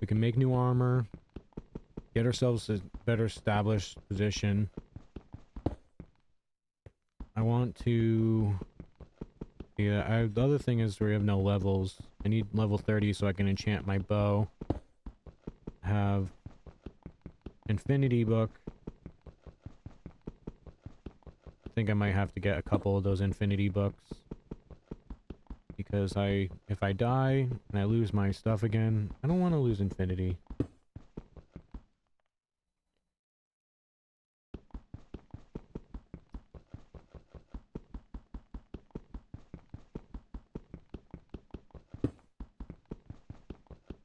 we can make new armor, get ourselves a better established position. I want to... Yeah, the other thing is we have no levels. I need level 30 so I can enchant my bow. Have Infinity Book. I think I might have to get a couple of those Infinity Books. Because if I die and I lose my stuff again, I don't want to lose Infinity.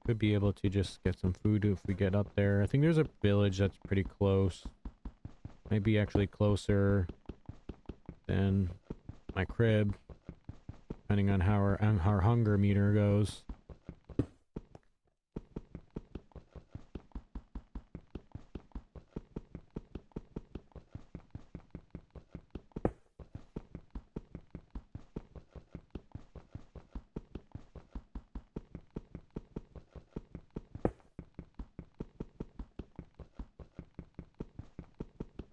Could be able to just get some food if we get up there. I think there's a village that's pretty close. Maybe actually closer than my crib, depending on how our hunger meter goes.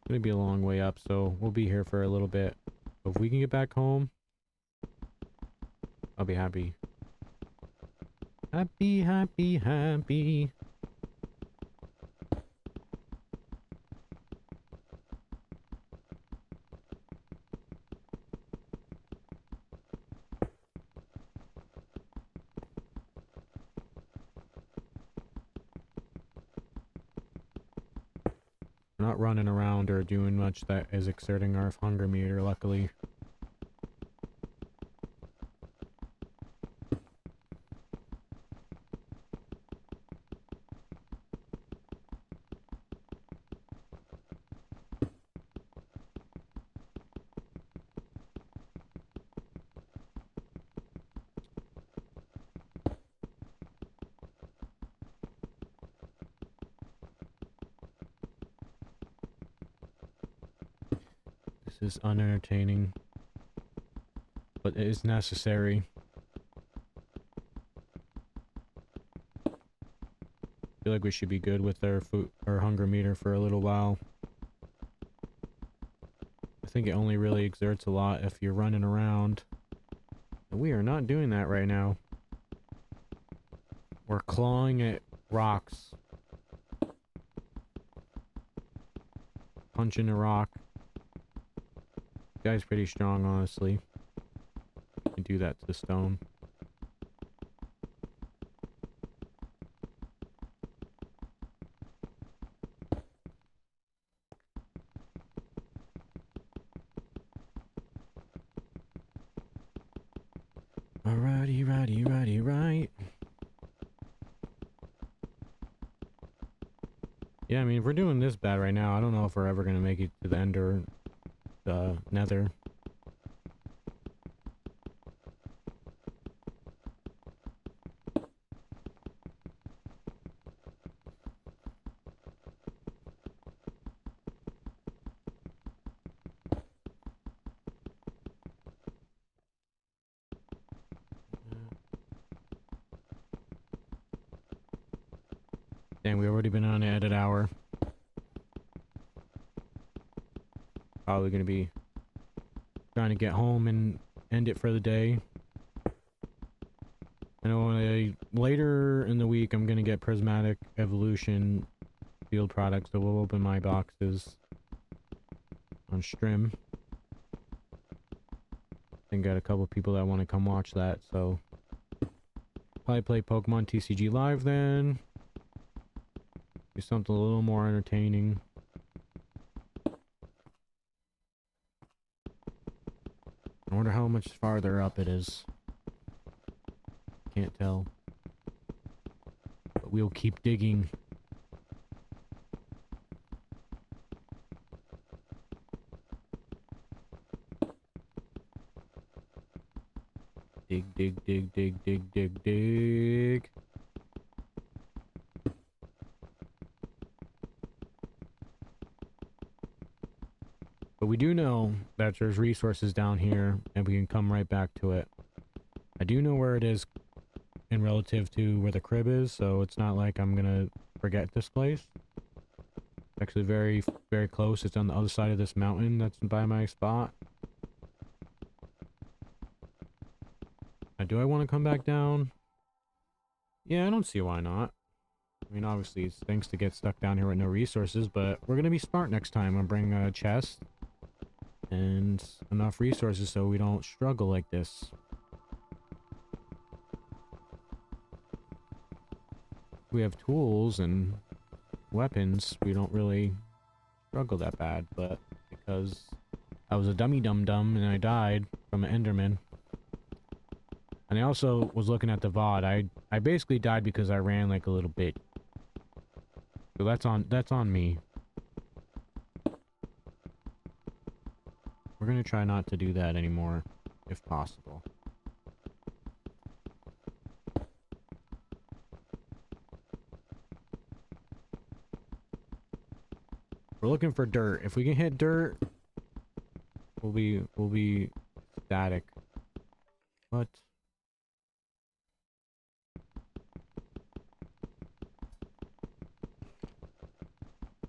Gonna be a long way up, so we'll be here for a little bit. If we can get back home, I'll be happy. Happy, happy, happy. We're not running around or doing much that is exerting our hunger meter, luckily. This is unentertaining, but it is necessary. I feel like we should be good with our food, our hunger meter for a little while. think it only really exerts a lot if you're running around. And we are not doing that right now. We're clawing at rocks. Punching a rock. Guy's pretty strong, honestly. You can do that to the stone. Alrighty, right. Yeah, I mean, if we're doing this bad right now, I don't know if we're ever gonna make it to the end or the nether. Dang, we've already been on it at an hour. Probably gonna be trying to get home and end it for the day. I know later in the week I'm gonna get Prismatic Evolution field products, so we'll open my boxes on stream. And got a couple people that want to come watch that, so probably play Pokemon TCG Live then. Do something a little more entertaining. I wonder how much farther up it is. Can't tell. But we'll keep digging. Dig. But we do know that there's resources down here, and we can come right back to it. I do know where it is in relative to where the crib is, so it's not like I'm gonna forget this place. It's actually very, very close. It's on the other side of this mountain that's by my spot. Do I want to come back down? Yeah, I don't see why not. I mean, obviously, it stinks to get stuck down here with no resources, but we're gonna be smart next time and bring a chest and enough resources so we don't struggle like this. We have tools and weapons, we don't really struggle that bad, but because I was a dummy dum-dum and I died from an Enderman. And I also was looking at the VOD. I basically died because I ran like a little bit. So that's on me. We're gonna try not to do that anymore, if possible. We're looking for dirt. If we can hit dirt, we'll be static. What?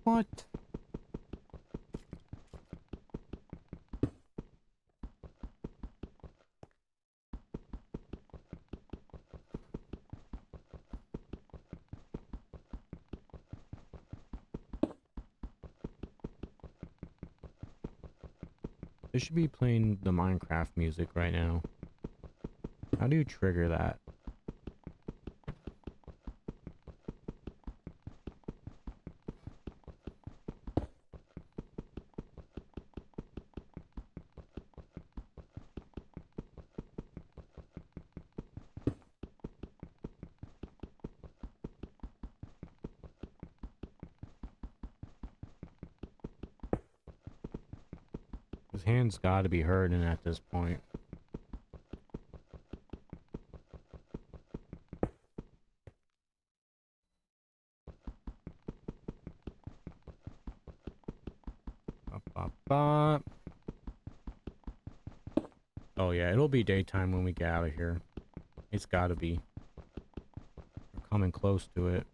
What? They should be playing the Minecraft music right now. How do you trigger that? His hand's gotta be hurting at this point. Oh yeah, it'll be daytime when we get out of here. It's gotta be. We're coming close to it.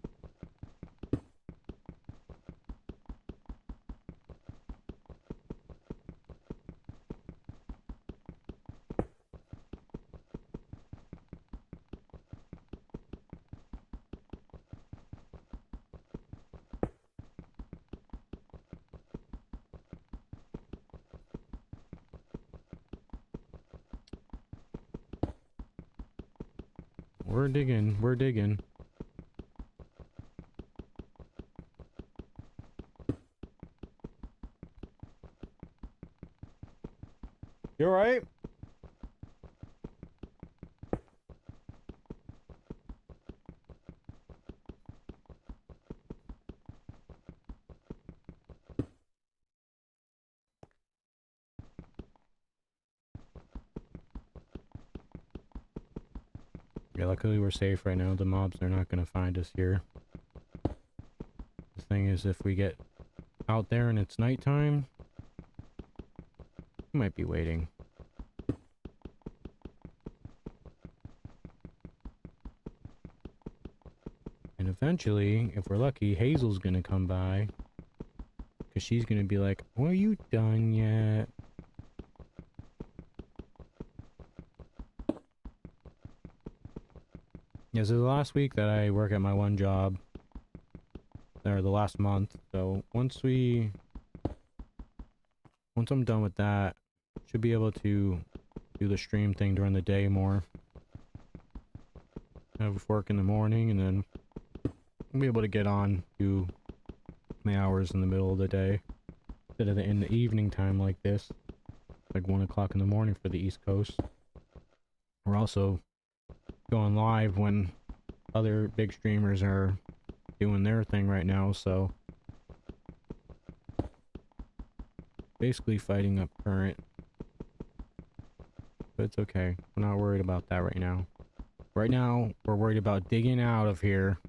We're digging. We're digging. You alright? Yeah, luckily we're safe right now. The mobs are not gonna find us here. The thing is, if we get out there and it's nighttime, we might be waiting. And eventually, if we're lucky, Hazel's gonna come by. Because she's gonna be like, "Well, are you done yet?" Yeah, so the last week that I work at my one job, or the last month, so once I'm done with that, should be able to do the stream thing during the day more. Have work in the morning, and then I'll be able to get on, do my hours in the middle of the day, instead of in the evening time like this, like 1 o'clock in the morning for the East Coast. We're also going live when other big streamers are doing their thing right now, so basically fighting up current. But it's okay. We're not worried about that right now. Right now, we're worried about digging out of here.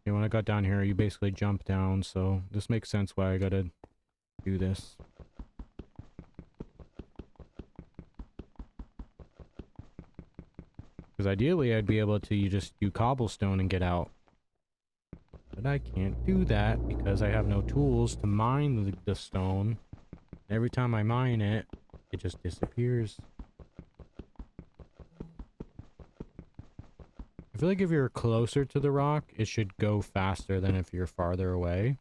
Yeah, when I got down here, you basically jump down, so this makes sense why I gotta do this. Because ideally, I'd be able to just do cobblestone and get out. But I can't do that because I have no tools to mine the stone. Every time I mine it, it just disappears. I feel like if you're closer to the rock, it should go faster than if you're farther away.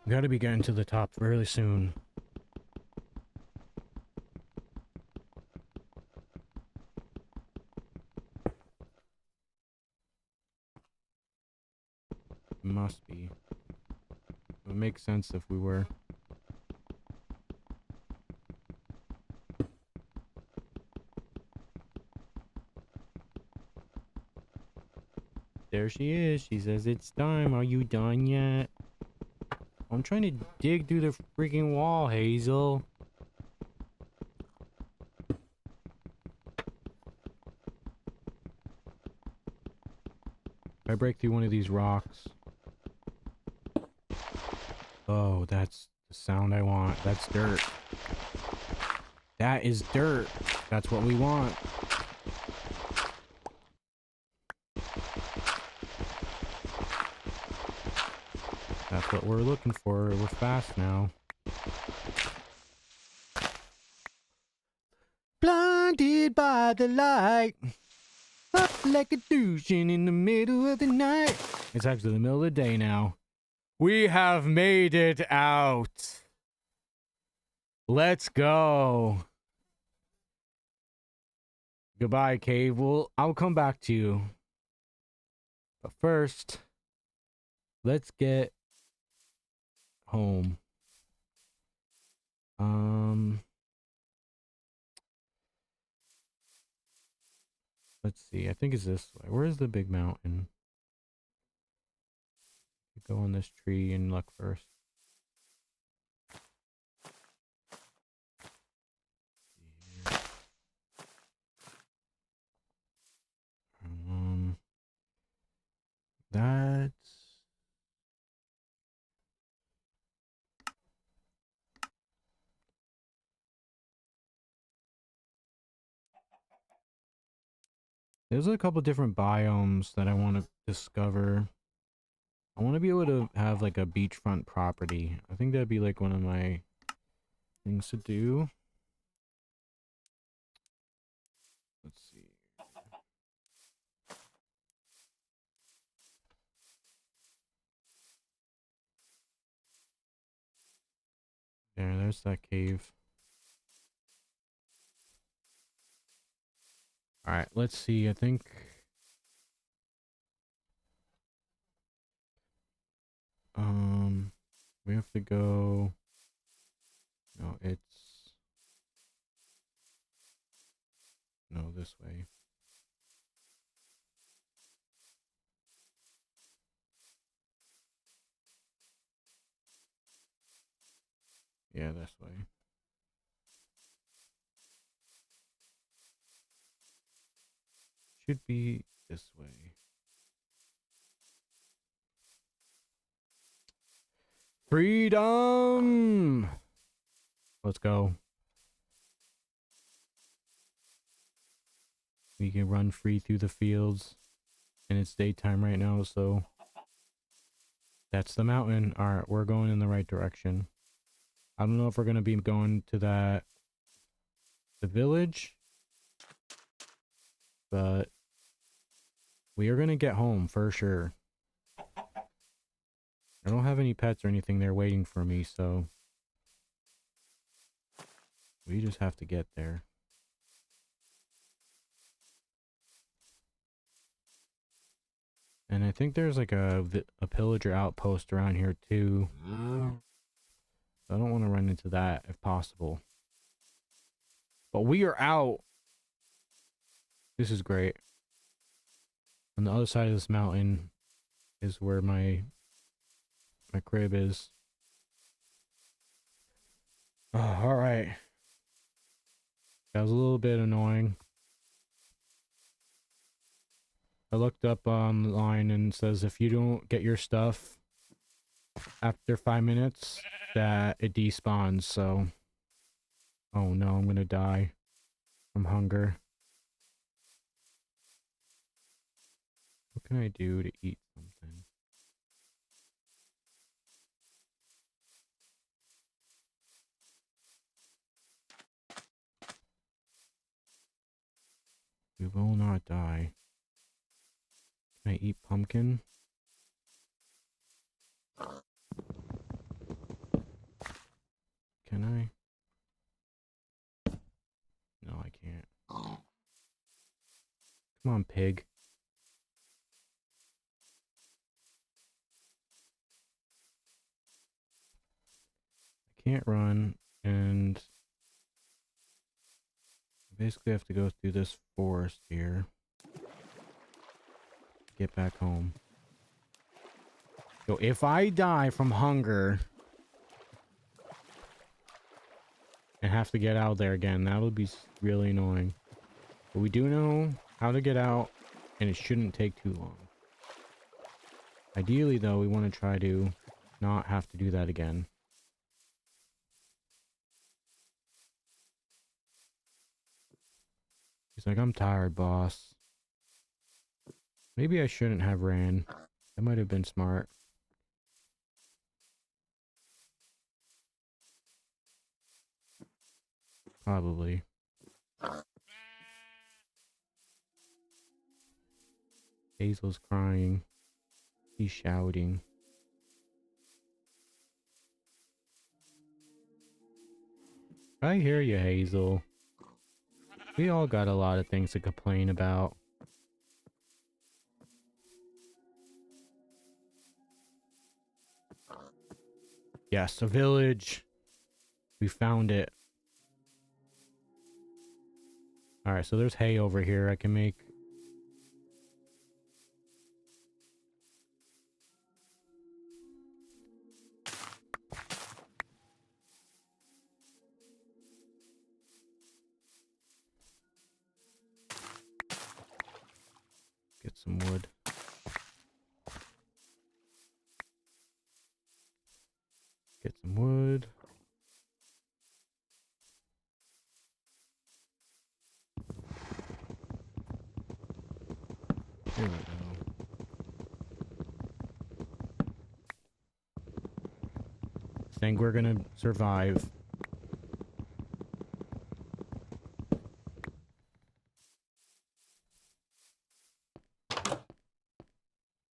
We gotta be getting to the top really soon. Must be. It would make sense if we were. There she is. She says it's time. Are you done yet? I'm trying to dig through the freaking wall, Hazel. If I break through one of these rocks. Oh, that's the sound I want. That's dirt. That is dirt. That's what we want. That's what we're looking for. We're fast now. Blinded by the light. Up like a douche in the middle of the night. It's actually the middle of the day now. We have made it out. Let's go. Goodbye, cave. Well, I'll come back to you. But first, let's get home. Let's see. I think it's this way. Where's the big mountain? Go on this tree and look first. That's... There's a couple different biomes that I want to discover. I want to be able to have like a beachfront property. I think that'd be like one of my things to do. Let's see. There's that cave. Alright, let's see. I think... we have to go... No, it's... No, this way. Yeah, this way. Should be this way. Freedom! Let's go. We can run free through the fields. And it's daytime right now, so... That's the mountain. Alright, we're going in the right direction. I don't know if we're going to be going to that... the village. But... we are going to get home, for sure. I don't have any pets or anything there waiting for me, so... we just have to get there. And I think there's like a pillager outpost around here too. I don't want to run into that if possible. But we are out. This is great. On the other side of this mountain is where my crib is. Oh, all right. That was a little bit annoying. I looked up online and it says if you don't get your stuff after 5 minutes, that it despawns, so... oh no, I'm gonna die from hunger. What can I do to eat something? We will not die. Can I eat pumpkin? Can I? No, I can't. Come on, pig. I can't run, and I basically have to go through this forest here. Get back home. So if I die from hunger and have to get out there again, that would be really annoying. But we do know how to get out, and it shouldn't take too long. Ideally, though, we want to try to not have to do that again. He's like, I'm tired, boss. Maybe I shouldn't have ran. That might have been smart. Probably. Hazel's crying. He's shouting. I hear you, Hazel. We all got a lot of things to complain about. Yes, a village. We found it. Alright, so there's hay over here I can make. Get some wood. Get some wood. There we go. I think we're gonna survive.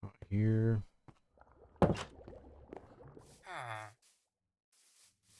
Out here.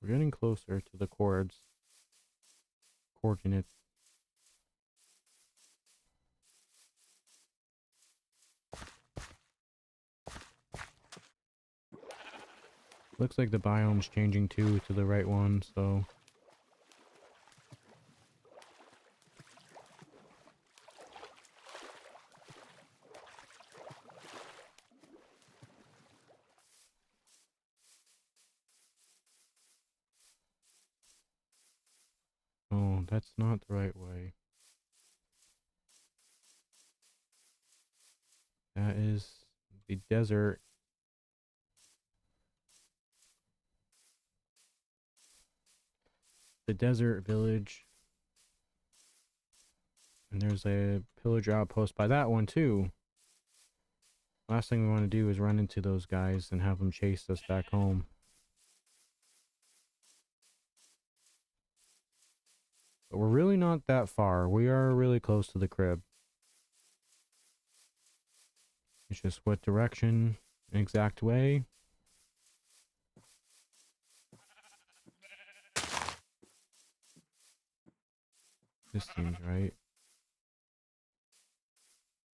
We're getting closer to the coordinates. Looks like the biome's changing too to the right one, so... Oh, that's not the right way. That is the desert. The desert village. And there's a pillager outpost by that one too. Last thing we want to do is run into those guys and have them chase us back home. But we're really not that far. We are really close to the crib. It's just what direction, exact way. This seems right.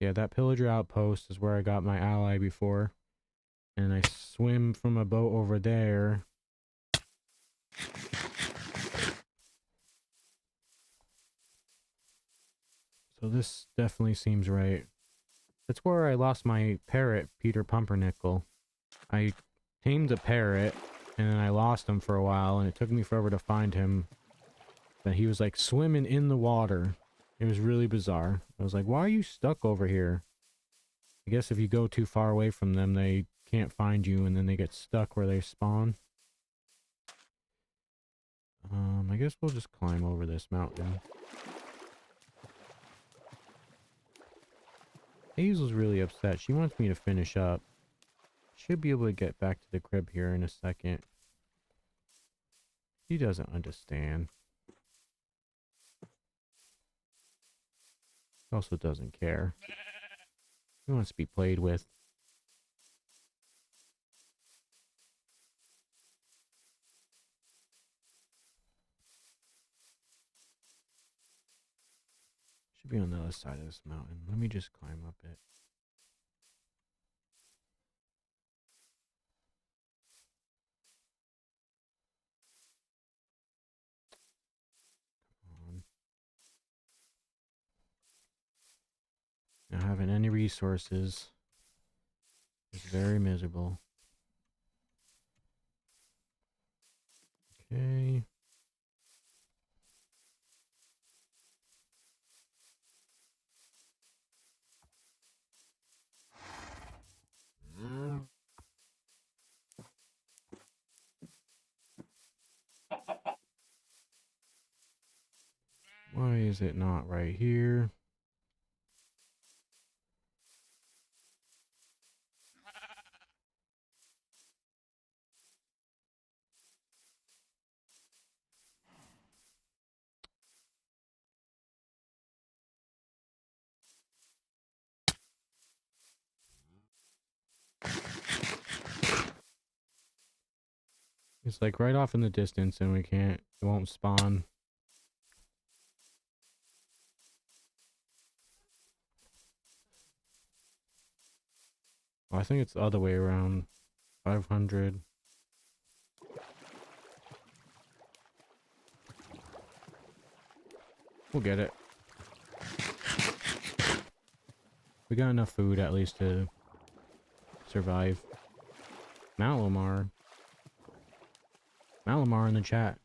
Yeah, that pillager outpost is where I got my ally before. And I swim from a boat over there. So this definitely seems right. That's where I lost my parrot, Peter Pumpernickel. I tamed a parrot, and then I lost him for a while, and it took me forever to find him. But he was like swimming in the water. It was really bizarre. I was like, why are you stuck over here? I guess if you go too far away from them, they can't find you, and then they get stuck where they spawn. I guess we'll just climb over this mountain. Hazel's really upset. She wants me to finish up. Should be able to get back to the crib here in a second. She doesn't understand. She also doesn't care. He wants to be played with. Should be on the other side of this mountain. Let me just climb up it. Not having any resources is very miserable. Okay. Why is it not right here? It's like right off in the distance and we can't, it won't spawn. Well, I think it's the other way around. 500. We'll get it. We got enough food at least to survive. Malamar. Malamar in the chat.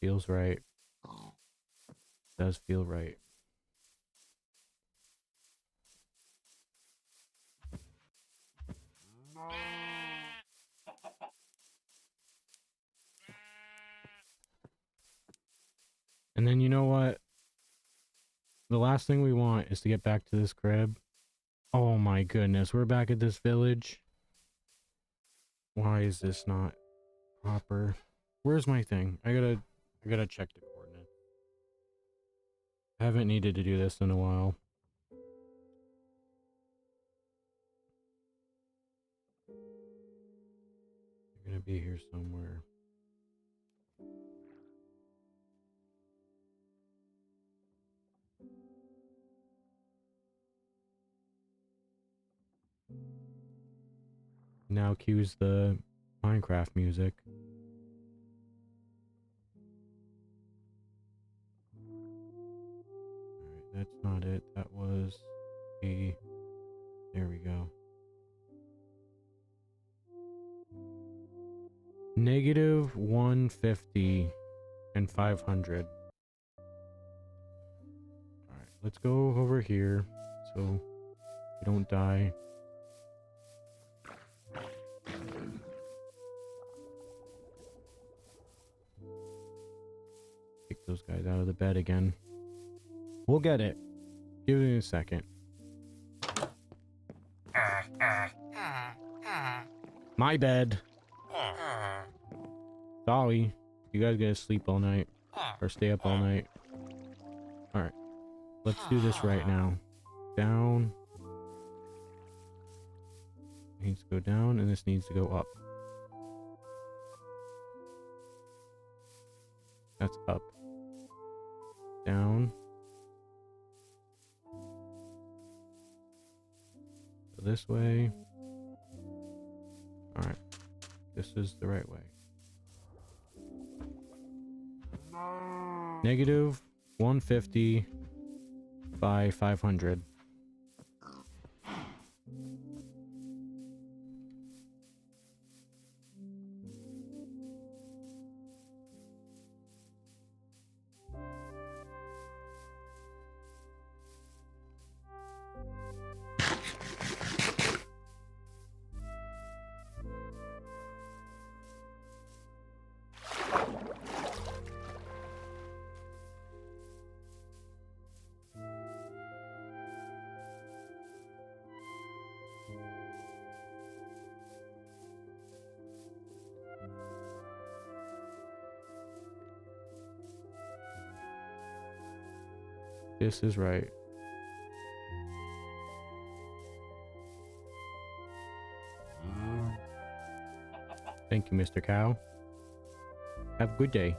Feels right. Does feel right. And then you know what? The last thing we want is to get back to this crib Oh my goodness, we're back at this village. Why is this not proper? Where's my thing? I gotta check the coordinates. I haven't needed to do this in a while. They're gonna be here somewhere. Now cues the Minecraft music. Alright, that's not it. That was the... There we go. Negative 150 and 500. Alright, let's go over here so we don't die. Kick those guys out of the bed again. We'll get it. Give it a second. My bed. Sorry. You guys gotta sleep all night. Or stay up all night. Alright. Let's do this right now. Down. Needs to go down, and this needs to go up. That's up. Down. So this way. Alright. This is the right way. Negative 150 by 500. This is right. Thank you, Mr. Cow. Have a good day.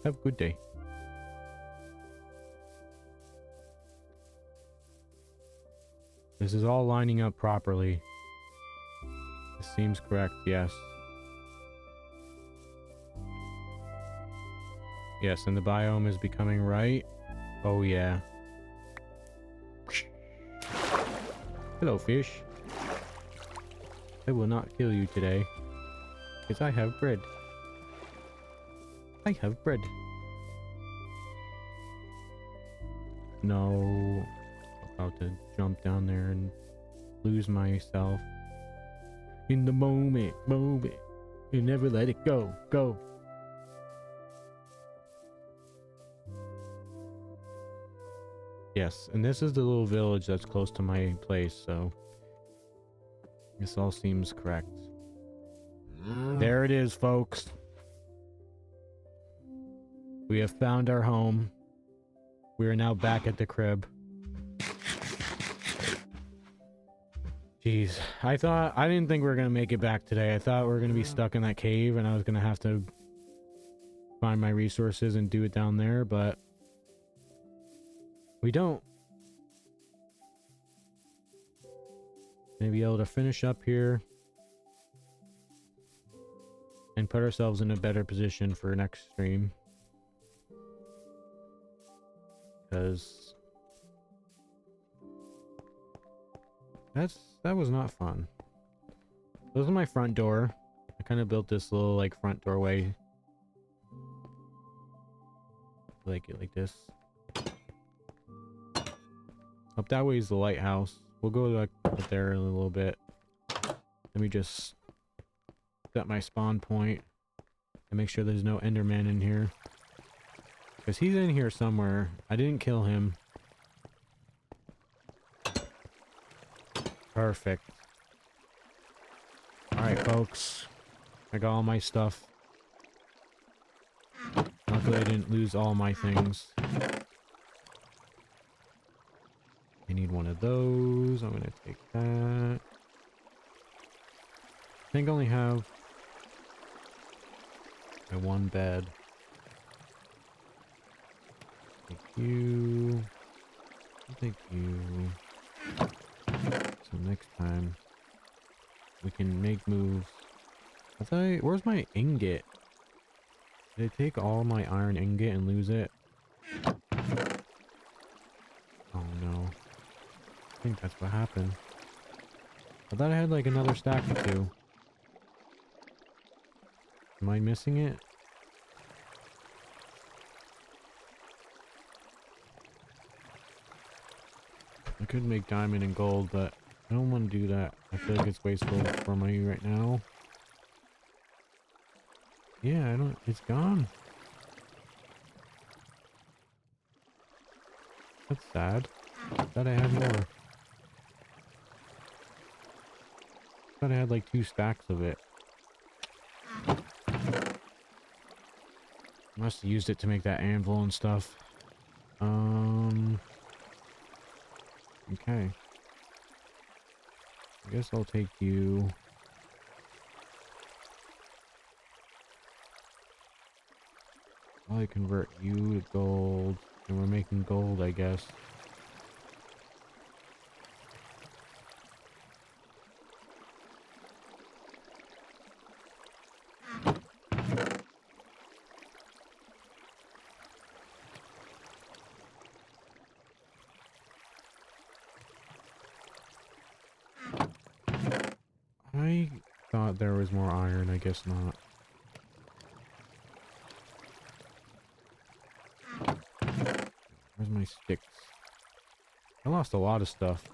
Have a good day. This is all lining up properly. This seems correct, yes. Yes, and the biome is becoming right. Oh, yeah. Hello, fish. I will not kill you today. Because I have bread. I have bread. No. I'm about to jump down there and lose myself. In the moment. You never let it go. Go. Yes, and this is the little village that's close to my place, so this all seems correct. There it is, folks. We have found our home. We are now back at the crib. Jeez, I didn't think we were gonna make it back today. I thought we were gonna be stuck in that cave and I was gonna have to find my resources and do it down there, but we don't. Gonna be able to finish up here and put ourselves in a better position for next stream. Because that was not fun. This is my front door. I kind of built this little like front doorway. Like it like this. Up that way is the lighthouse. We'll go like up there in a little bit. Let me just set my spawn point and make sure there's no Enderman in here. Because he's in here somewhere. I didn't kill him. Perfect. Alright, folks. I got all my stuff. Luckily, I didn't lose all my things. I need one of those. I'm gonna take that. I think I only have my one bed. Take you. I'll take you. So next time we can make moves. Where's my ingot? Did I take all my iron ingot and lose it? Oh no. I think that's what happened. I thought I had like another stack or two. Am I missing it? I could make diamond and gold, but I don't want to do that. I feel like it's wasteful for money right now. Yeah, it's gone. That's sad. Thought I had more. Thought I had like 2 stacks of it. Must have used it to make that anvil and stuff. Okay. I guess I'll take you. I'll convert you to gold. And we're making gold, I guess. I thought there was more iron, I guess not. Where's my sticks? I lost a lot of stuff.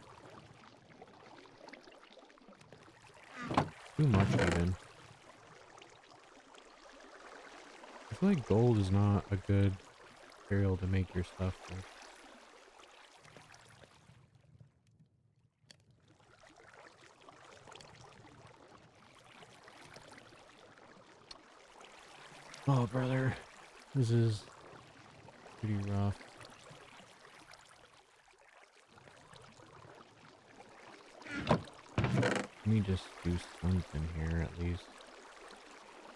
Too much even. I feel like gold is not a good material to make your stuff with. Oh, brother. This is pretty rough. Let me just do something here at least.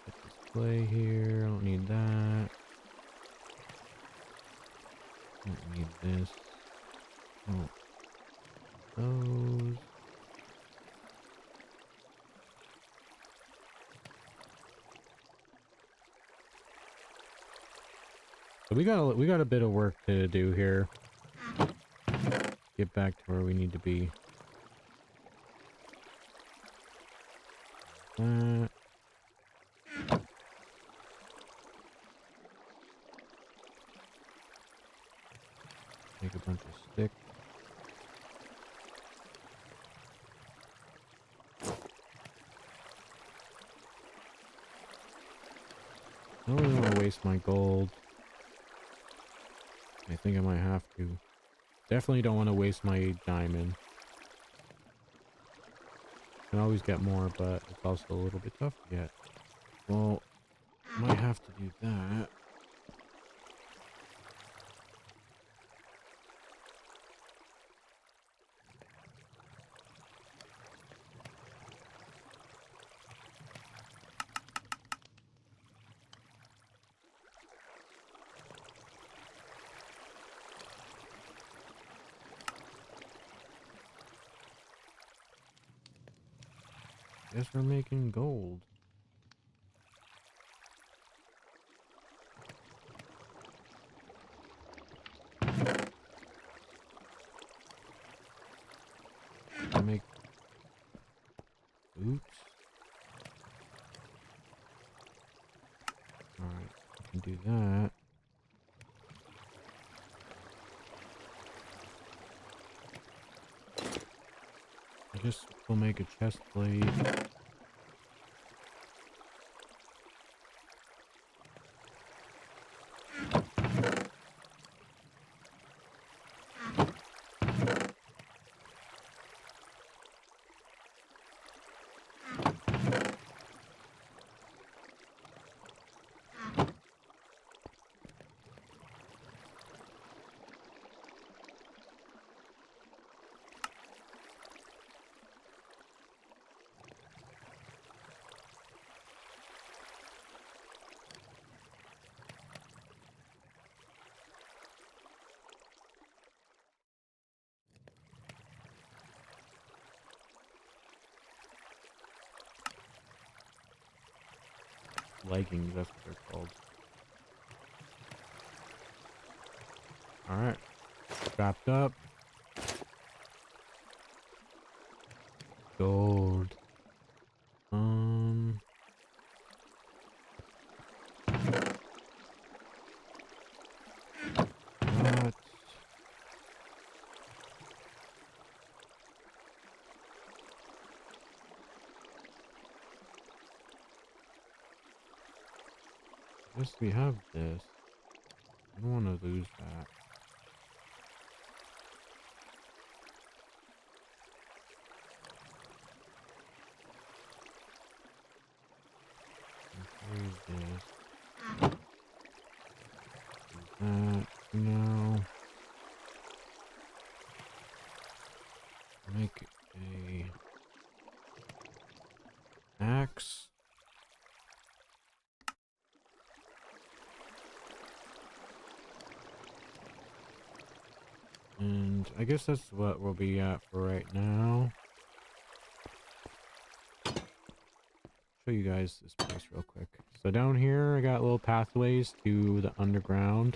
Put this clay here. I don't need that. Don't need this. Oh. Those. So we got a bit of work to do here. Get back to where we need to be. That. Make a bunch of sticks. I don't really want to waste my gold. I think I might have to. Definitely don't want to waste my diamond. Can always get more, but it's also a little bit tough to get. Well, might have to do that. Guess we're making gold. I make boots. Alright, I can do that. I guess we'll make a chest plate. leggings, that's what they're called. Alright. Wrapped up. Gold. That. Yes, we have this. I don't want to lose that. Use this. Use that. No. Make a axe. And I guess that's what we'll be at for right now. Show you guys this place real quick. So down here, I got little pathways to the underground.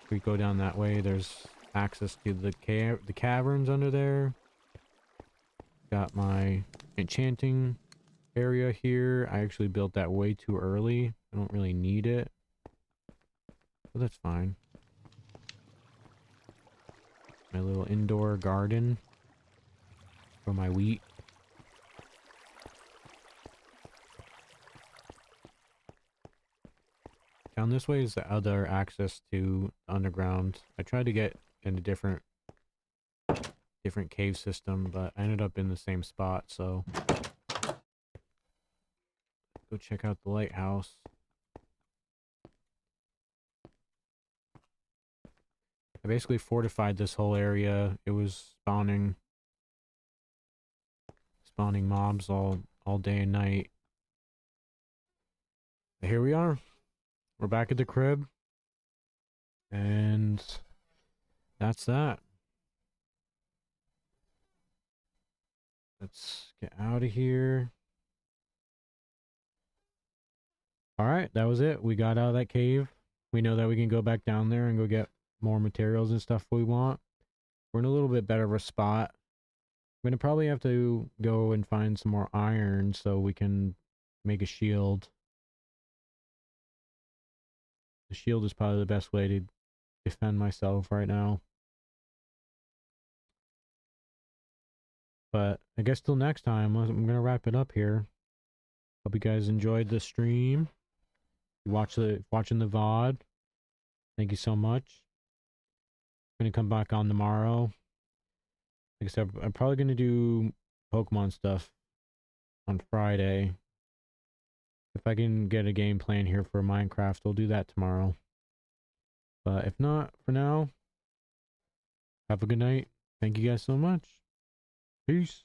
If we go down that way, there's access to the caverns under there. Got my enchanting area here. I actually built that way too early. I don't really need it, but that's fine. My little indoor garden for my wheat. Down this way is the other access to the underground. I tried to get in a different cave system, but I ended up in the same spot, so go check out the lighthouse. I basically fortified this whole area. It was spawning mobs all day and night. But here we are. We're back at the crib. And that's that. Let's get out of here. Alright, that was it. We got out of that cave. We know that we can go back down there and go get more materials and stuff we want. We're in a little bit better of a spot. I'm gonna probably have to go and find some more iron so we can make a shield. The shield is probably the best way to defend myself right now. But I guess till next time, I'm gonna wrap it up here. Hope you guys enjoyed the stream. Watching the VOD. Thank you so much. I'm gonna come back on tomorrow. Like I said, I'm probably gonna do Pokemon stuff on Friday. If I can get a game plan here for Minecraft, I'll do that tomorrow. But if not, for now, have a good night. Thank you guys so much. Peace.